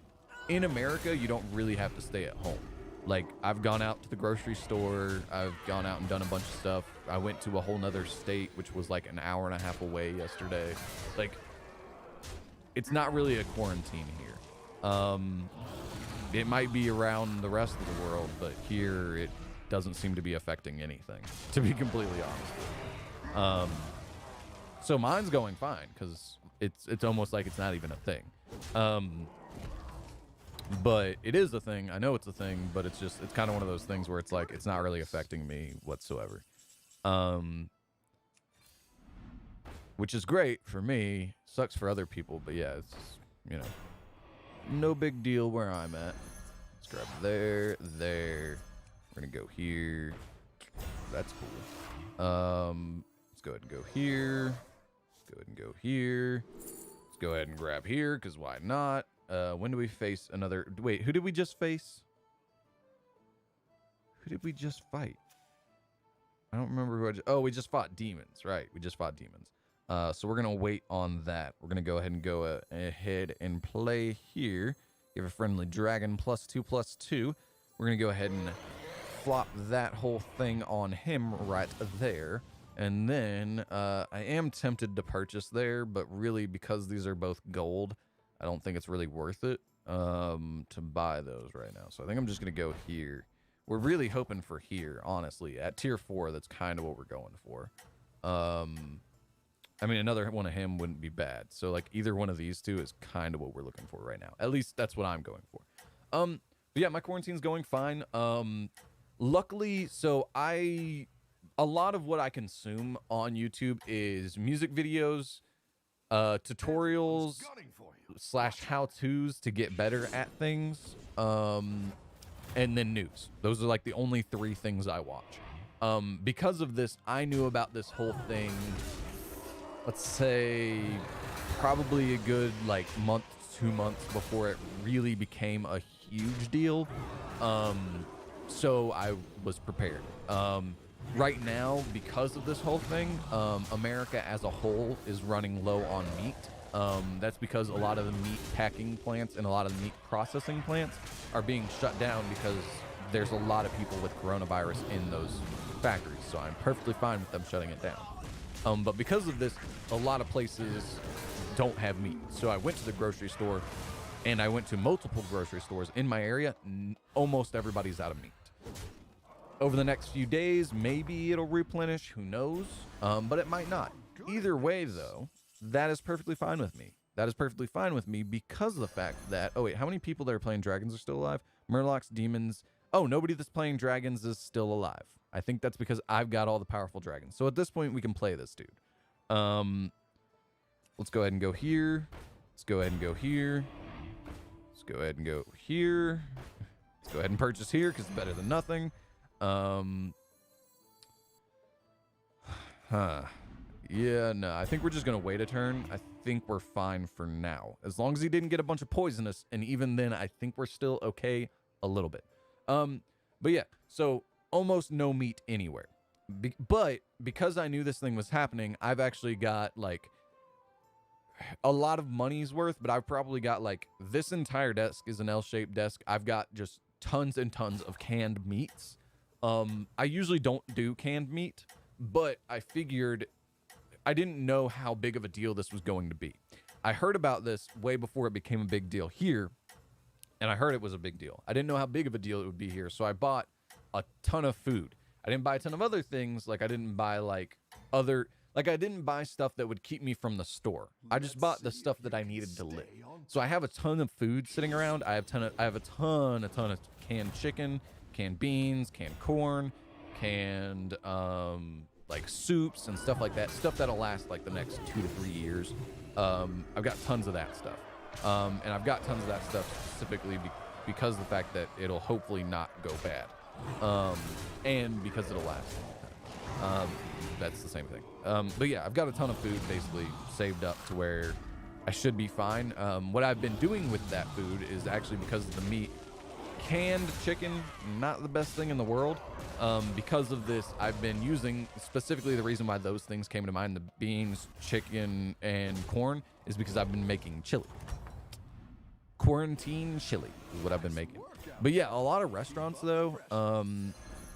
in America, you don't really have to stay at home. Like, I've gone out to the grocery store. I've gone out and done a bunch of stuff. I went to a whole nother state, which was like an hour and a half away yesterday. Like, it's not really a quarantine here. It might be around the rest of the world, but here it doesn't seem to be affecting anything, to be completely honest. So mine's going fine, because it's almost like it's not even a thing. But it is a thing. I know it's a thing, but it's kind of one of those things where it's like, it's not really affecting me whatsoever. Which is great for me. Sucks for other people, but yeah, it's, you know, no big deal where I'm at. Let's grab there. We're gonna go here. That's cool. Let's go ahead and go here. Let's go ahead and go here. Let's go ahead and grab here, because why not? When do we face another... Wait, who did we just face? Who did we just fight? I don't remember who I just... Oh, we just fought demons. Right, we just fought demons. So we're going to wait on that. We're going to go ahead and play here. Give a friendly dragon +2/+2. We're going to go ahead and flop that whole thing on him right there. And then I am tempted to purchase there, but really because these are both gold, I don't think it's really worth it to buy those right now. So I think I'm just going to go here. We're really hoping for here, honestly. At tier 4, that's kind of what we're going for. I mean, another one of him wouldn't be bad. So, like, either one of these two is kind of what we're looking for right now. At least that's what I'm going for. But yeah, my quarantine's going fine. Luckily, so a lot of what I consume on YouTube is music videos, tutorials / how-tos to get better at things, and then news. Those are like the only 3 things I watch. Because of this, I knew about this whole thing, let's say probably a good like month, 2 months before it really became a huge deal. So I was prepared. Right now, because of this whole thing, America as a whole is running low on meat. That's because a lot of the meat packing plants and a lot of the meat processing plants are being shut down because there's a lot of people with coronavirus in those factories. So I'm perfectly fine with them shutting it down. But because of this, a lot of places don't have meat. So I went to the grocery store, and I went to multiple grocery stores in my area. Almost everybody's out of meat. Over the next few days, maybe it'll replenish. Who knows? But it might not. Either way, though, that is perfectly fine with me. That is perfectly fine with me because of the fact that... Oh, wait. How many people that are playing dragons are still alive? Murlocs, demons. Oh, nobody that's playing dragons is still alive. I think that's because I've got all the powerful dragons. So at this point, we can play this dude. Let's go ahead and go here. Let's go ahead and go here. Let's go ahead and go here. Let's go ahead and purchase here because it's better than nothing. Yeah, no, I think we're just going to wait a turn. I think we're fine for now. As long as he didn't get a bunch of poisonous, and even then, I think we're still okay a little bit. But yeah, so almost no meat anywhere. But because I knew this thing was happening, I've actually got, like, a lot of money's worth, but I've probably got, like, this entire desk is an L-shaped desk. I've got just tons and tons of canned meats. I usually don't do canned meat, but I figured I didn't know how big of a deal this was going to be. I heard about this way before it became a big deal here, and I heard it was a big deal. I didn't know how big of a deal it would be here, so I bought a ton of food. I didn't buy a ton of other things, like I didn't buy I didn't buy stuff that would keep me from the store. I just bought the stuff that I needed to live. So I have a ton of food sitting around. I have a ton of canned chicken, canned beans, canned corn, canned like soups and stuff like that. Stuff that'll last like the next 2 to 3 years. I've got tons of that stuff. And I've got tons of that stuff specifically because of the fact that it'll hopefully not go bad. And because it'll last. That's the same thing. But yeah, I've got a ton of food basically saved up to where I should be fine. What I've been doing with that food is actually because of the meat. Canned chicken, not the best thing in the world. Because of this, I've been using, specifically the reason why those things came to mind, the beans, chicken, and corn, is because I've been making chili. Quarantine chili is what I've been making. But yeah, a lot of restaurants though,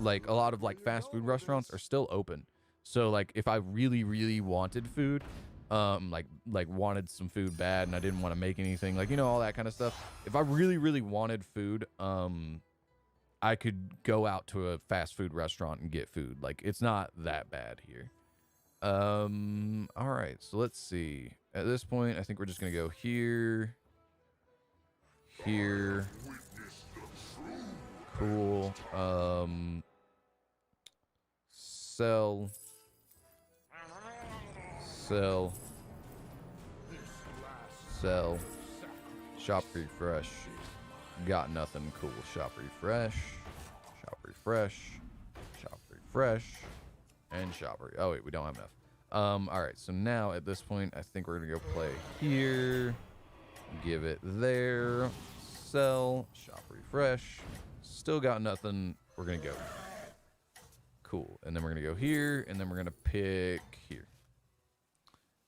like a lot of like fast food restaurants are still open. So like if I really, really wanted food, like wanted some food bad and I didn't want to make anything, like, you know, all that kind of stuff. If I really, really wanted food, I could go out to a fast food restaurant and get food. Like, it's not that bad here. All right, so let's see. At this point, I think we're just gonna go here, here. Cool. Sell. Shop refresh. Got nothing. Cool. Shop refresh. Shop refresh. Shop refresh. And shop oh wait, we don't have enough. All right, so now at this point, I think we're gonna go play here. Give it there. Sell. Shop refresh. Still got nothing. We're gonna go. Cool. And then we're gonna go here, and then we're gonna pick here.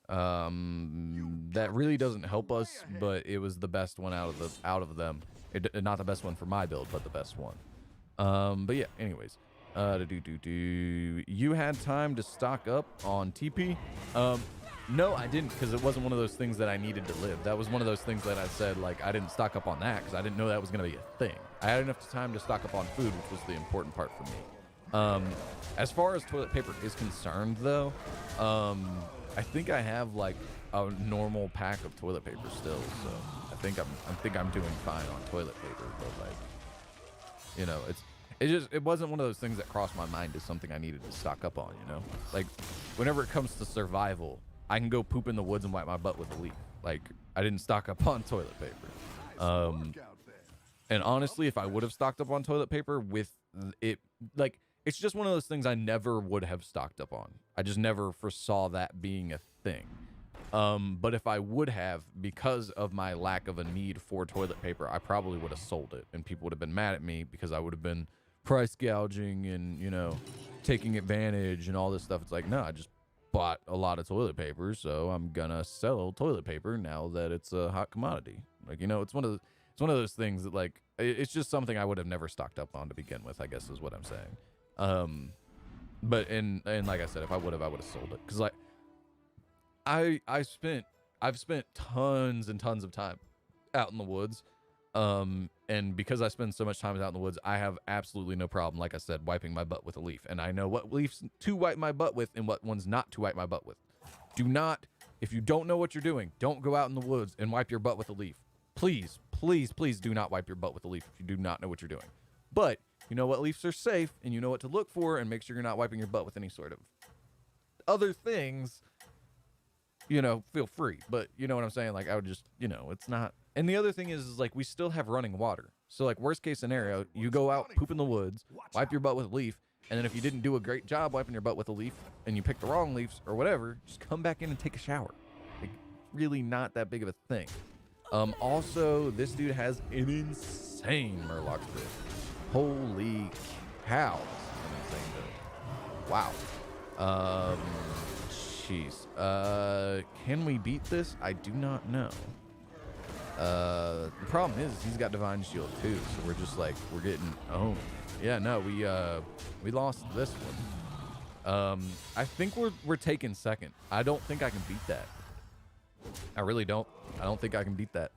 That really doesn't help us, but it was the best one out of them. Not the best one for my build, but the best one. But yeah, anyways. You had time to stock up on TP? No, I didn't, because it wasn't one of those things that I needed to live. That was one of those things that I said, like, I didn't stock up on that because I didn't know that was going to be a thing. I had enough time to stock up on food, which was the important part for me. As far as toilet paper is concerned, though, I think I have, like, a normal pack of toilet paper still, so I think I'm doing fine on toilet paper, but, like, you know, it wasn't one of those things that crossed my mind as something I needed to stock up on, you know? Like, whenever it comes to survival, I can go poop in the woods and wipe my butt with a leaf. Like, I didn't stock up on toilet paper. And honestly, if I would have stocked up on toilet paper with it, like, it's just one of those things I never would have stocked up on. I just never foresaw that being a thing. But if I would have, because of my lack of a need for toilet paper, I probably would have sold it. And people would have been mad at me because I would have been price gouging and, you know, taking advantage and all this stuff. It's like, no, I just bought a lot of toilet paper, so I'm gonna sell toilet paper now that it's a hot commodity. Like, you know, it's one of those things that, like, it's just something I would have never stocked up on to begin with, I guess is what I'm saying. But and like I said, if I would have sold it, because, like, I've spent tons and tons of time out in the woods, and because I spend so much time out in the woods, I have absolutely no problem, like I said, wiping my butt with a leaf. And I know what leaves to wipe my butt with and what ones not to wipe my butt with. Do not, if you don't know what you're doing, don't go out in the woods and wipe your butt with a leaf. Please, please, please do not wipe your butt with a leaf if you do not know what you're doing. But you know what leaves are safe, and you know what to look for, and make sure you're not wiping your butt with any sort of other things. You know, feel free. But you know what I'm saying? Like, I would just, you know, it's not. And the other thing is like, we still have running water. So, like, worst case scenario, you go out, poop in the woods, wipe your butt with a leaf, and then if you didn't do a great job wiping your butt with a leaf, and you picked the wrong leaves or whatever, just come back in and take a shower. Like, really not that big of a thing. Also, this dude has an insane Murloc Spirit. Holy cow. That's an insane build. Wow. Jeez. Can we beat this? I do not know. The problem is he's got Divine Shield too, so we're just like, we're getting owned. Yeah, no, we lost this one. I think we're taking second. I don't think I can beat that. I really don't. I don't think I can beat that.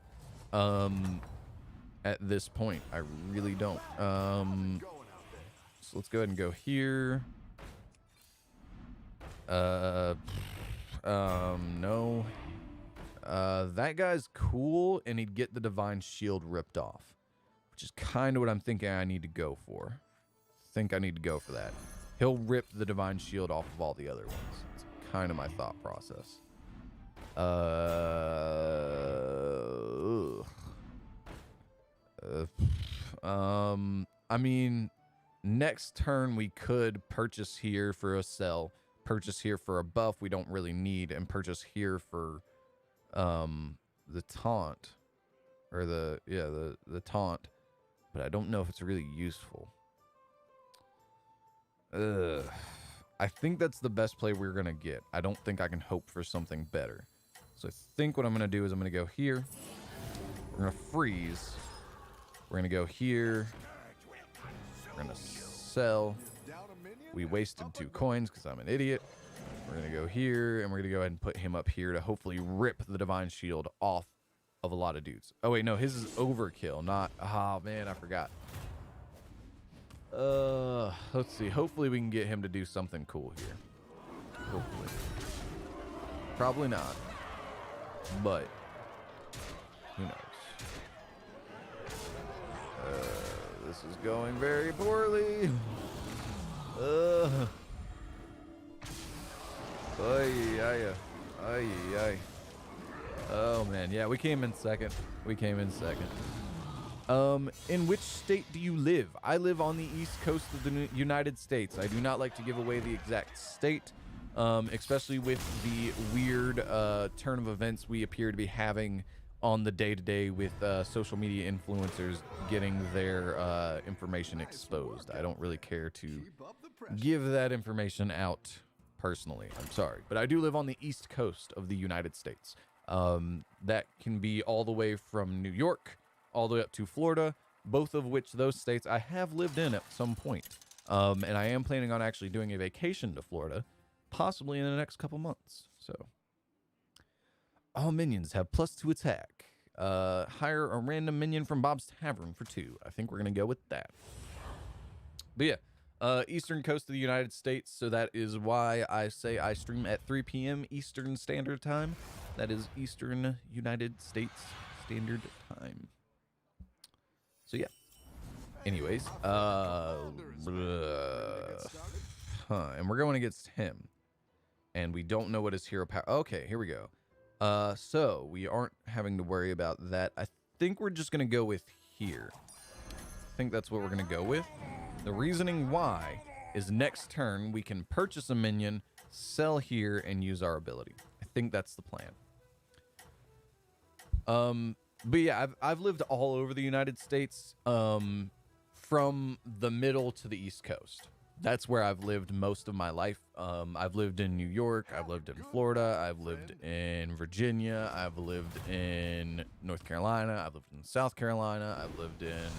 At this point, I really don't. So let's go ahead and go here. No. That guy's cool, and he'd get the Divine Shield ripped off, which is kind of what I'm thinking I need to go for. Think I need to go for that. He'll rip the Divine Shield off of all the other ones. It's kind of my thought process. I mean, next turn we could purchase here for a sell, purchase here for a buff we don't really need, and purchase here for the taunt, or the taunt, but I don't know if it's really useful. I think that's the best play we're gonna get. I don't think I can hope for something better. So I think what I'm gonna do is I'm gonna go here. We're gonna freeze. We're gonna go here. We're gonna sell. We wasted 2 coins because I'm an idiot. We're gonna go here, and we're gonna go ahead and put him up here to hopefully rip the Divine Shield off of a lot of dudes. Oh wait, no, his is overkill, not. Oh man, I forgot. Let's see. Hopefully we can get him to do something cool here. Hopefully. Probably not. But who knows? This is going very poorly. Oh man, yeah, we came in second. In which state do you live? I live on the East Coast of the United States. I do not like to give away the exact state, especially with the weird turn of events we appear to be having on the day-to-day with social media influencers getting their information exposed. I don't really care to give that information out personally. I'm sorry. But I do live on the East Coast of the United States. That can be all the way from New York all the way up to Florida, both of which those states I have lived in at some point. And I am planning on actually doing a vacation to Florida, possibly in the next couple months. So all minions have +2 attack. Hire a random minion from Bob's Tavern for 2. I think we're going to go with that. But yeah, Eastern Coast of the United States. So that is why I say I stream at 3 p.m. Eastern Standard Time. That is Eastern United States Standard Time. So yeah. Anyways, and we're going against him. And we don't know what his hero power. Okay, here we go. So we aren't having to worry about that. I think we're just going to go with here. I think that's what we're going to go with. The reasoning why is next turn we can purchase a minion, sell here, and use our ability. I think that's the plan. But yeah, I've lived all over the United States, from the middle to the East Coast. That's where I've lived most of my life. I've lived in New York. I've lived in Florida. I've lived in Virginia. I've lived in North Carolina. I've lived in South Carolina. I've lived in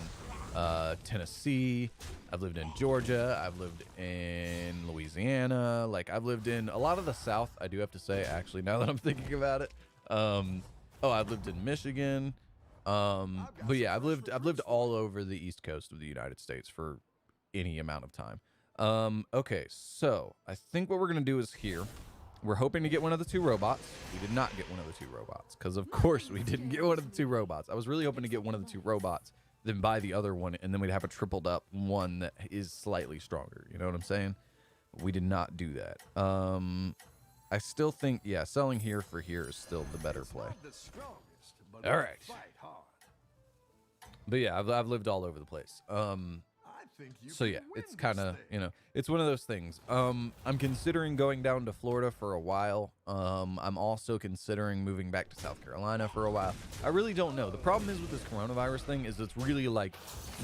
Tennessee. I've lived in Georgia. I've lived in Louisiana. Like, I've lived in a lot of the South, I do have to say, actually, now that I'm thinking about it. I've lived in Michigan. But yeah, I've lived all over the East Coast of the United States for any amount of time. Okay, so I think what we're gonna do is here. We're hoping to get one of the 2 robots. We did not get one of the 2 robots because, of course, we didn't get one of the 2 robots. I was really hoping to get one of the 2 robots, then buy the other one, and then we'd have a tripled up one that is slightly stronger. You know what I'm saying? We did not do that. I still think, yeah, selling here for here is still the better play. All right. But yeah, I've lived all over the place. So yeah, it's kind of, you know, it's one of those things. I'm considering going down to Florida for a while. I'm also considering moving back to South Carolina for a while. I really don't know. The problem is with this coronavirus thing is it's really like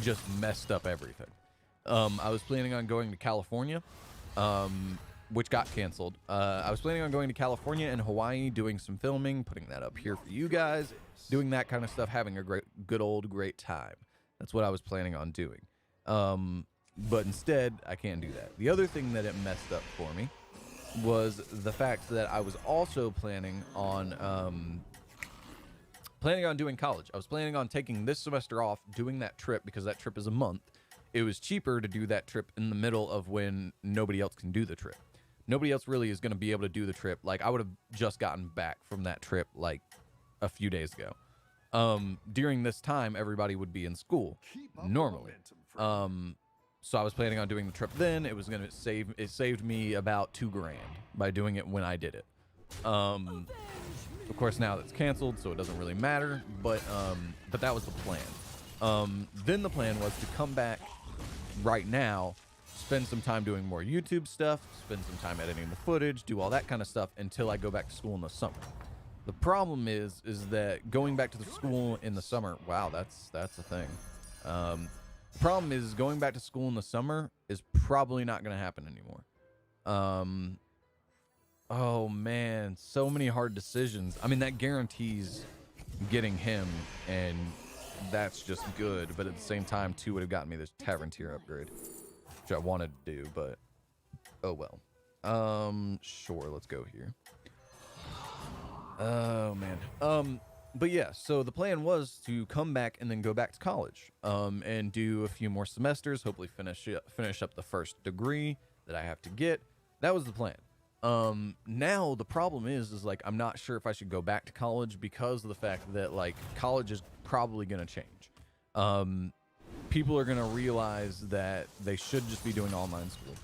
just messed up everything. I was planning on going to California, which got canceled. I was planning on going to California and Hawaii, doing some filming, putting that up here for you guys, doing that kind of stuff, having a great time. That's what I was planning on doing. But instead, I can't do that. The other thing that it messed up for me was the fact that I was also planning on doing college. I was planning on taking this semester off, doing that trip, because that trip is a month. It was cheaper to do that trip in the middle of when nobody else can do the trip. Nobody else really is going to be able to do the trip. Like, I would have just gotten back from that trip like a few days ago. During this time, everybody would be in school normally. So I was planning on doing the trip then. It saved me about $2,000 by doing it when I did it. Of course, now that's canceled, so it doesn't really matter, but that was the plan. Then the plan was to come back right now, spend some time doing more YouTube stuff, spend some time editing the footage, do all that kind of stuff until I go back to school in the summer. The problem is that going back to the school in the summer, wow, that's a thing. The problem is going back to school in the summer is probably not going to happen anymore. Oh man, so many hard decisions. I mean, that guarantees getting him, and that's just good. But at the same time, too, would have gotten me this tavern tier upgrade, which I wanted to do, but oh well. Sure, let's go here. Oh man. But yeah, so the plan was to come back and then go back to college, and do a few more semesters, hopefully finish up the first degree that I have to get. That was the plan. Now the problem is like, I'm not sure if I should go back to college because of the fact that like college is probably going to change. People are going to realize that they should just be doing online school.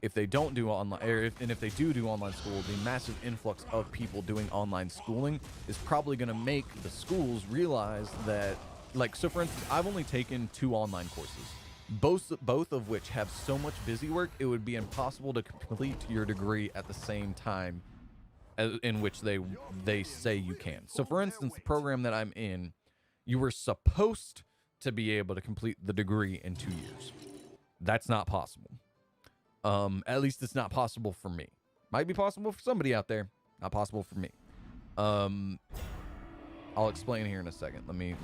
If they don't do online, and if they do online school, the massive influx of people doing online schooling is probably going to make the schools realize that, like, so for instance, I've only taken 2 online courses, both of which have so much busy work, it would be impossible to complete your degree at the same time in which they say you can. So for instance, the program that I'm in, you were supposed to be able to complete the degree in 2 years. That's not possible. At least it's not possible for me. Might be possible for somebody out there. Not possible for me. I'll explain here in a second. Let me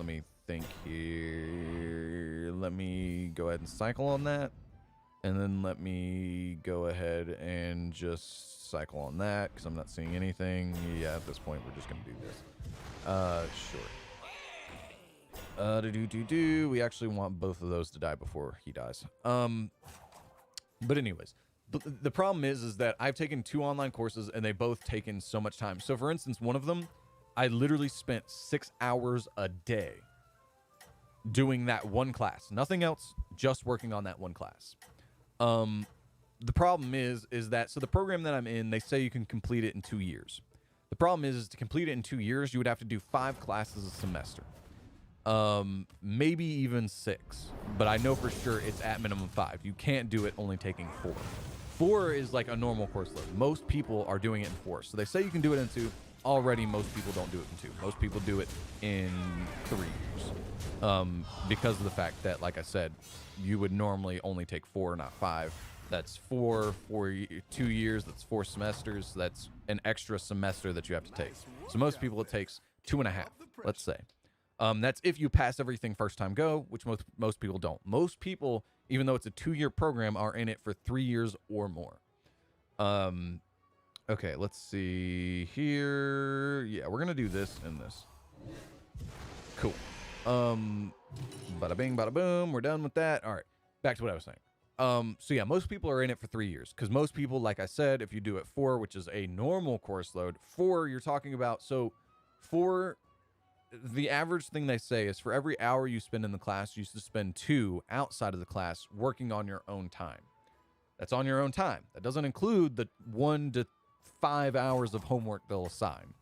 think here. Let me go ahead and cycle on that. And then let me go ahead and just cycle on that because I'm not seeing anything. Yeah, at this point, we're just going to do this. Sure. We actually want both of those to die before he dies. But anyways, the problem is that I've taken 2 online courses and they both taken so much time. So for instance, one of them, I literally spent 6 hours a day doing that one class. Nothing else, just working on that one class. The problem is that, so the program that I'm in, they say you can complete it in 2 years. The problem is to complete it in 2 years, you would have to do 5 classes a semester. Maybe even 6, but I know for sure it's at minimum 5. You can't do it only taking 4. 4 is like a normal course load. Most people are doing it in 4. So they say you can do it in 2. Already, most people don't do it in 2. Most people do it in 3 years. Because of the fact that, like I said, you would normally only take 4, not 5. That's 4 for 2 years. That's 4 semesters. That's an extra semester that you have to take. So most people, it takes 2.5, let's say. That's if you pass everything first time go, which most people don't. Most people, even though it's a 2-year program, are in it for 3 years or more. Okay, let's see here. Yeah, we're gonna do this and this. Cool. Bada bing, bada boom. We're done with that. All right, back to what I was saying. So yeah, most people are in it for 3 years because most people, like I said, if you do it 4, which is a normal course load, 4, you're talking about, so 4, the average thing they say is for every hour you spend in the class, you should spend 2 outside of the class working on your own time. That's on your own time. That doesn't include the 1 to 5 hours of homework they'll assign.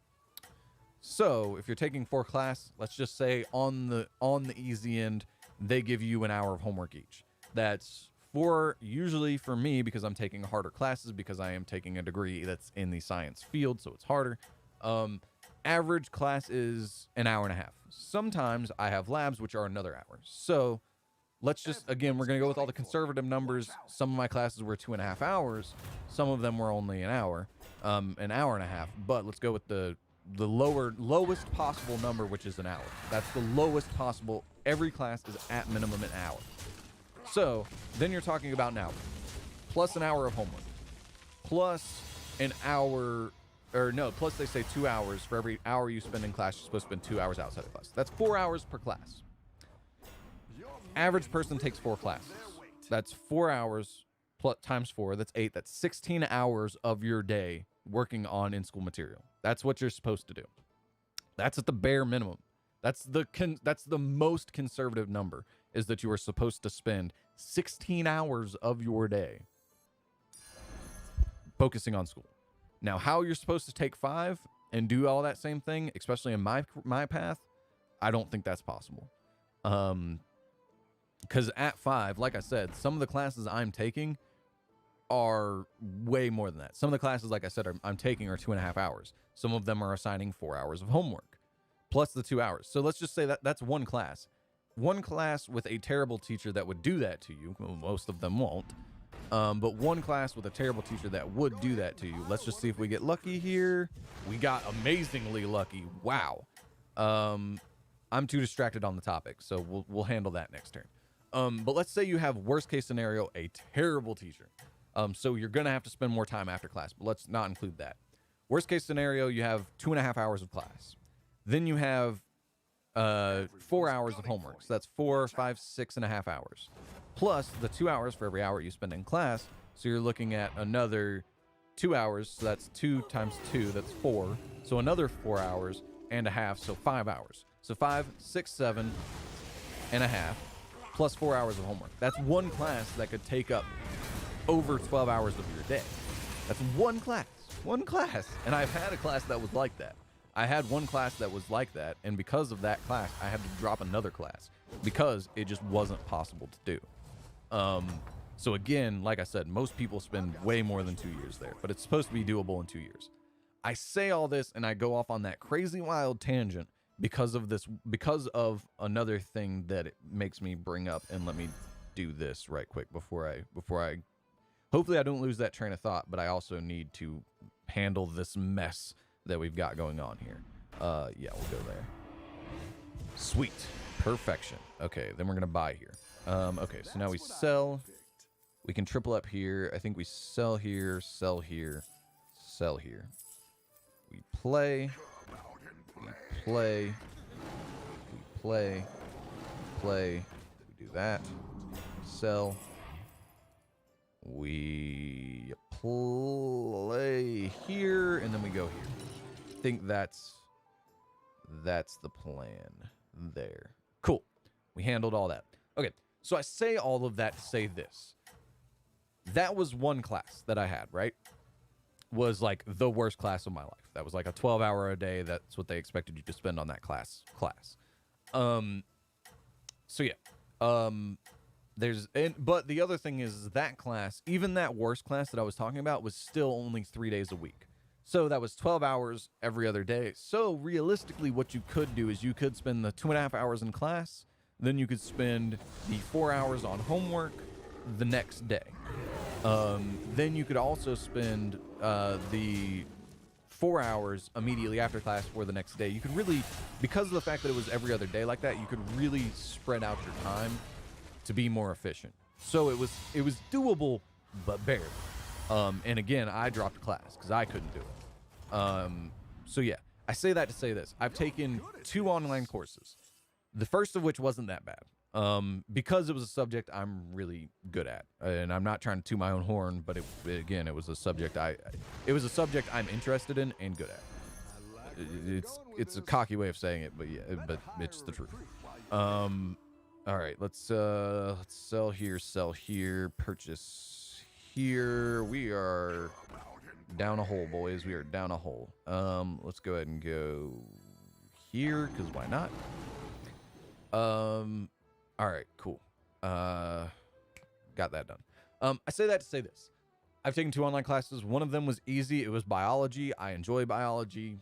So if you're taking 4 class, let's just say on the easy end, they give you an hour of homework each. That's 4 usually for me because I'm taking harder classes because I am taking a degree that's in the science field, so it's harder. Average class is an hour and a half. Sometimes I have labs, which are another hour. So let's just, again, we're going to go with all the conservative numbers. Some of my classes were 2.5 hours. Some of them were only an hour and a half. But let's go with the lowest possible number, which is an hour. That's the lowest possible. Every class is at minimum an hour. So then you're talking about an hour, plus an hour of homework, plus an hour, or no, plus they say 2 hours. For every hour you spend in class, you're supposed to spend 2 hours outside of class. That's 4 hours per class. Average person takes 4 classes. That's 4 hours plus times 4. That's 8. That's 16 hours of your day working on in-school material. That's what you're supposed to do. That's at the bare minimum. That's the most conservative number, is that you are supposed to spend 16 hours of your day focusing on school. Now, how you're supposed to take 5 and do all that same thing, especially in my path, I don't think that's possible. Because at 5, like I said, some of the classes I'm taking are way more than that. Some of the classes, like I said, I'm taking are 2.5 hours. Some of them are assigning 4 hours of homework, plus the 2 hours. So let's just say that that's one class. One class with a terrible teacher that would do that to you. Well, most of them won't. But one class with a terrible teacher that would do that to you. Let's just see if we get lucky here. We got amazingly lucky. Wow. I'm too distracted on the topic, so we'll handle that next turn. But let's say you have, worst case scenario, a terrible teacher. So you're going to have to spend more time after class, but let's not include that. Worst case scenario, you have 2.5 hours of class. Then you have 4 hours of homework. So that's 4, 5, 6.5 hours. Plus the 2 hours for every hour you spend in class. So you're looking at another 2 hours. So that's 2 times 2. That's 4. So another 4 hours and a half. So 5 hours. So 5, 6, 7 and a half. Plus 4 hours of homework. That's one class that could take up over 12 hours of your day. That's one class. One class. And I've had a class that was like that. I had one class that was like that, and because of that class, I had to drop another class because it just wasn't possible to do. So again, like I said, most people spend way more than 2 years there, but it's supposed to be doable in 2 years. I say all this and I go off on that crazy wild tangent because of another thing that it makes me bring up, and let me do this right quick before I hopefully I don't lose that train of thought, but I also need to handle this mess that we've got going on here. Yeah, we'll go there. Sweet. Perfection. Okay, then we're going to buy here. Okay, so now we sell. We can triple up here. I think we sell here, sell here, sell here. We play. We play. We play. Play. We do that. Sell. We play here, and then we go here. I think that's the plan there. Cool. We handled all that. Okay, so I say all of that to say this. That was one class that I had, right? Was like the worst class of my life. That was like a 12-hour a day. That's what they expected you to spend on that class. So yeah. But the other thing is that class, even that worst class that I was talking about, was still only 3 days a week. So that was 12 hours every other day. So realistically, what you could do is you could spend the 2.5 hours in class, then you could spend the 4 hours on homework the next day. Then you could also spend the 4 hours immediately after class for the next day. You could really, because of the fact that it was every other day like that, you could really spread out your time to be more efficient. So it was doable, but barely. And again, I dropped class because I couldn't do it. So yeah, I say that to say this. I've taken 2 online courses. The first of which wasn't that bad. because it was a subject I'm really good at, and I'm not trying to toot my own horn, but it was a subject it was a subject I'm interested in and good at. It's a cocky way of saying it, but yeah, but it's the truth. All right, let's sell here, purchase here. We are down a hole, boys. We are down a hole. Let's go ahead and go here, because why not? All right, cool. Got that done. I say that to say this. I've taken 2 online classes. One of them was easy. It was biology. I enjoy biology.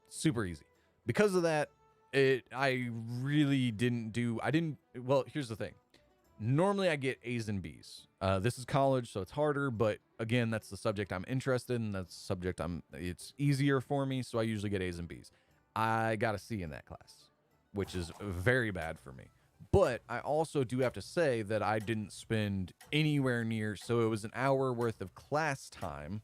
Super easy. Because of that, I really well, here's the thing. Normally I get A's and B's. This is college, so it's harder, but again, that's the subject I'm interested in. That's the subject it's easier for me, so I usually get A's and B's. I got a C in that class, which is very bad for me. But I also do have to say that I didn't spend anywhere near, so it was an hour worth of class time.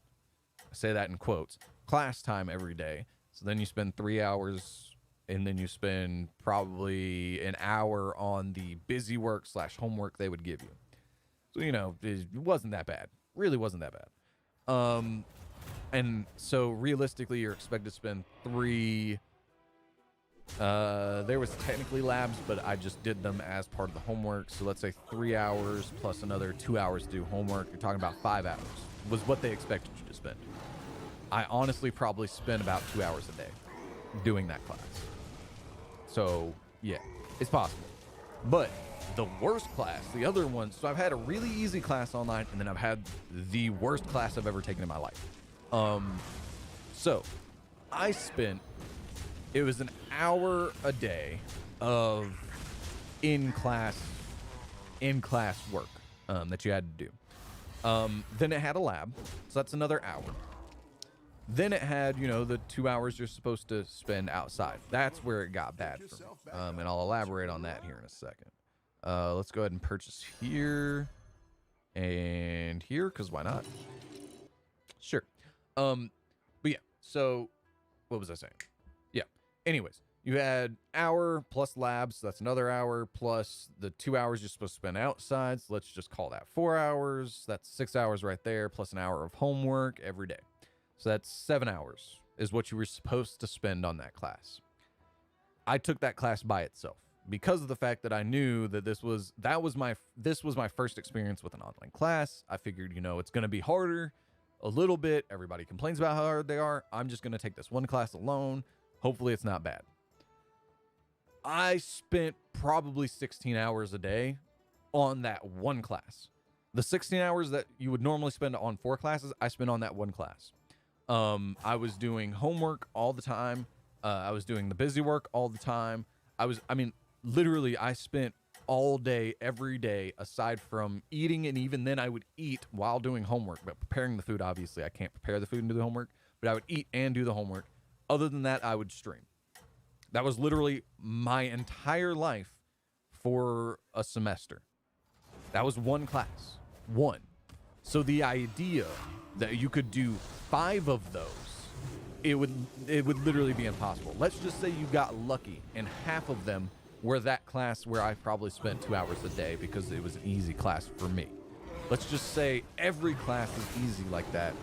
I say that in quotes, class time every day. So then you spend 3 hours, and then you spend probably an hour on the busy work / homework they would give you. So, it wasn't that bad. Really wasn't that bad. And so realistically, you're expected to spend 3. There was technically labs, but I just did them as part of the homework. So let's say 3 hours plus another 2 hours to do homework. You're talking about 5 hours was what they expected you to spend. I honestly probably spent about 2 hours a day doing that class. So yeah, it's possible. But the worst class, the other one, so I've had a really easy class online, and then I've had the worst class I've ever taken in my life. So it was an hour a day of in-class work that you had to do. Then it had a lab, so that's another hour. Then it had, the 2 hours you're supposed to spend outside. That's where it got bad for me. And I'll elaborate on that here in a second. Let's go ahead and purchase here and here, because why not? Sure. But yeah, so what was I saying? Yeah. Anyways, you had hour plus labs, so that's another hour, plus the 2 hours you're supposed to spend outside. So let's just call that 4 hours. That's 6 hours right there, plus an hour of homework every day. So that's 7 hours is what you were supposed to spend on that class. I took that class by itself because of the fact that I knew that this was my first experience with an online class. I figured, it's going to be harder a little bit. Everybody complains about how hard they are. I'm just going to take this one class alone. Hopefully it's not bad. I spent probably 16 hours a day on that one class. The 16 hours that you would normally spend on 4 classes, I spent on that one class. I was doing homework all the time. I was doing the busy work all the time. Literally, I spent all day, every day, aside from eating, and even then I would eat while doing homework, but preparing the food, obviously, I can't prepare the food and do the homework, but I would eat and do the homework. Other than that, I would stream. That was literally my entire life for a semester. That was one class. One. So the idea that you could do 5 of those, it would literally be impossible. Let's just say you got lucky and half of them were that class where I probably spent 2 hours a day because it was an easy class for me. Let's just say every class is easy like that.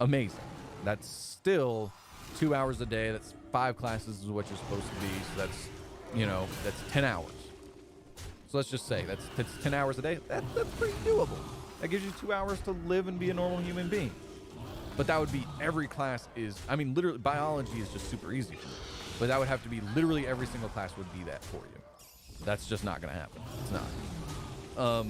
Amazing. That's still 2 hours a day. That's 5 classes is what you're supposed to be. So that's 10 hours. So let's just say that's 10 hours a day. That's pretty doable. That gives you 2 hours to live and be a normal human being. But that would be every class literally biology is just super easy for me. But that would have to be literally every single class would be that for you. That's just not going to happen. It's not.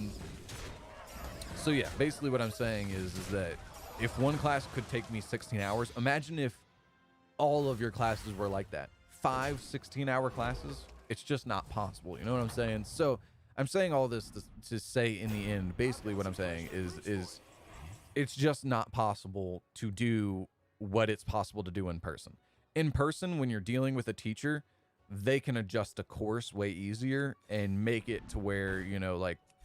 So yeah, basically what I'm saying is that if one class could take me 16 hours, imagine if all of your classes were like that. 5 16-hour classes, it's just not possible. You know what I'm saying? So I'm saying all this to say in the end, basically what I'm saying is it's just not possible to do what it's possible to do in person. In person, when you're dealing with a teacher, they can adjust a course way easier and make it to where,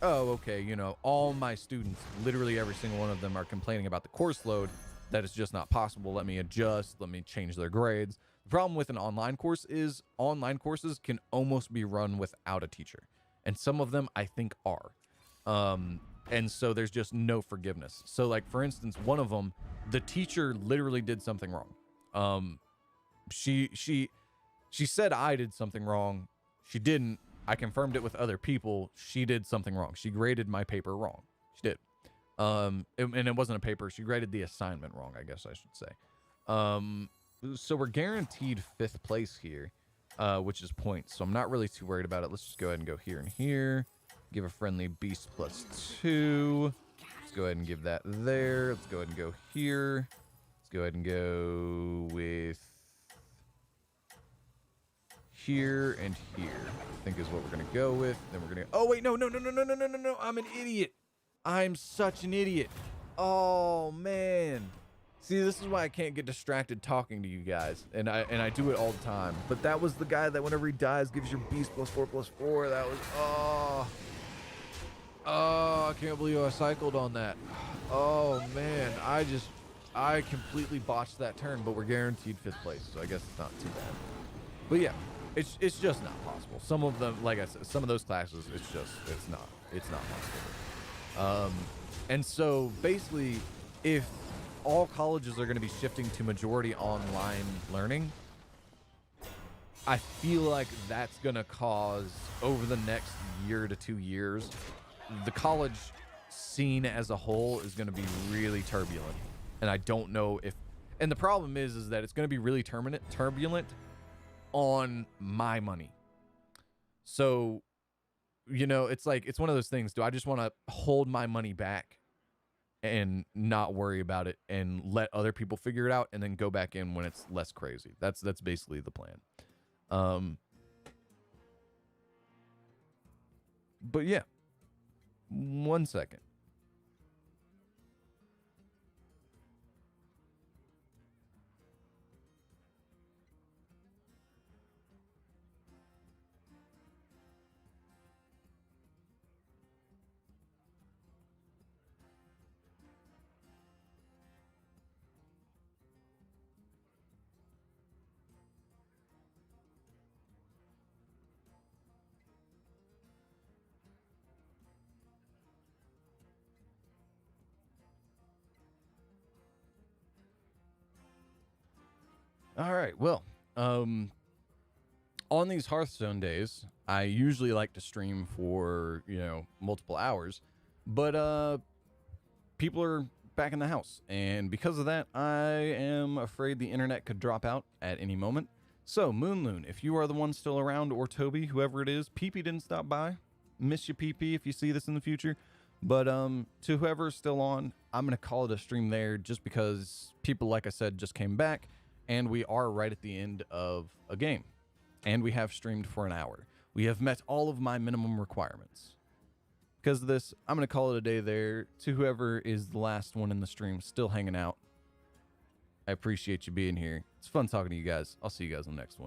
oh, okay, all my students, literally every single one of them are complaining about the course load. That is just not possible. Let me adjust. Let me change their grades. The problem with an online course is online courses can almost be run without a teacher. and some of them I think are. And so there's just no forgiveness. So like, for instance, one of them, the teacher literally did something wrong. She said I did something wrong. She didn't. I confirmed it with other people. She did something wrong. She graded my paper wrong. She did. And it wasn't a paper. She graded the assignment wrong, I guess I should say. So we're guaranteed 5th place here, which is points. So I'm not really too worried about it. Let's just go ahead and go here and here. Give a friendly beast +2. Let's go ahead and give that there. Let's go ahead and go here. Let's go ahead and go with here and here, I think is what we're going to go with. Then we're going to... Oh, wait, no. I'm an idiot. I'm such an idiot. Oh, man. See, this is why I can't get distracted talking to you guys, and I do it all the time. But that was the guy that whenever he dies gives your beast +4/+4. That was... Oh, I can't believe I cycled on that. Oh, man. I completely botched that turn, but we're guaranteed 5th place, so I guess it's not too bad. But yeah, it's just not possible. Some of them, like I said, some of those classes, it's not possible. And so basically, if all colleges are going to be shifting to majority online learning, I feel like that's going to cause, over the next year to 2 years, the college scene as a whole is going to be really turbulent. And I don't know if... And the problem is that it's going to be really turbulent on my money. So, you know, it's like, it's one of those things. Do I just want to hold my money back and not worry about it and let other people figure it out and then go back in when it's less crazy? That's basically the plan. But yeah, 1 second. All right, well, on these Hearthstone days, I usually like to stream for, you know, multiple hours, but people are back in the house, and because of that, I am afraid the internet could drop out at any moment. So, Moonloon, if you are the one still around, or Toby, whoever it is, PP didn't stop by. Miss you, PP, if you see this in the future. But to whoever's still on, I'm going to call it a stream there just because people, like I said, just came back. And we are right at the end of a game. And we have streamed for an hour. We have met all of my minimum requirements. Because of this, I'm going to call it a day there. To whoever is the last one in the stream still hanging out, I appreciate you being here. It's fun talking to you guys. I'll see you guys in the next one.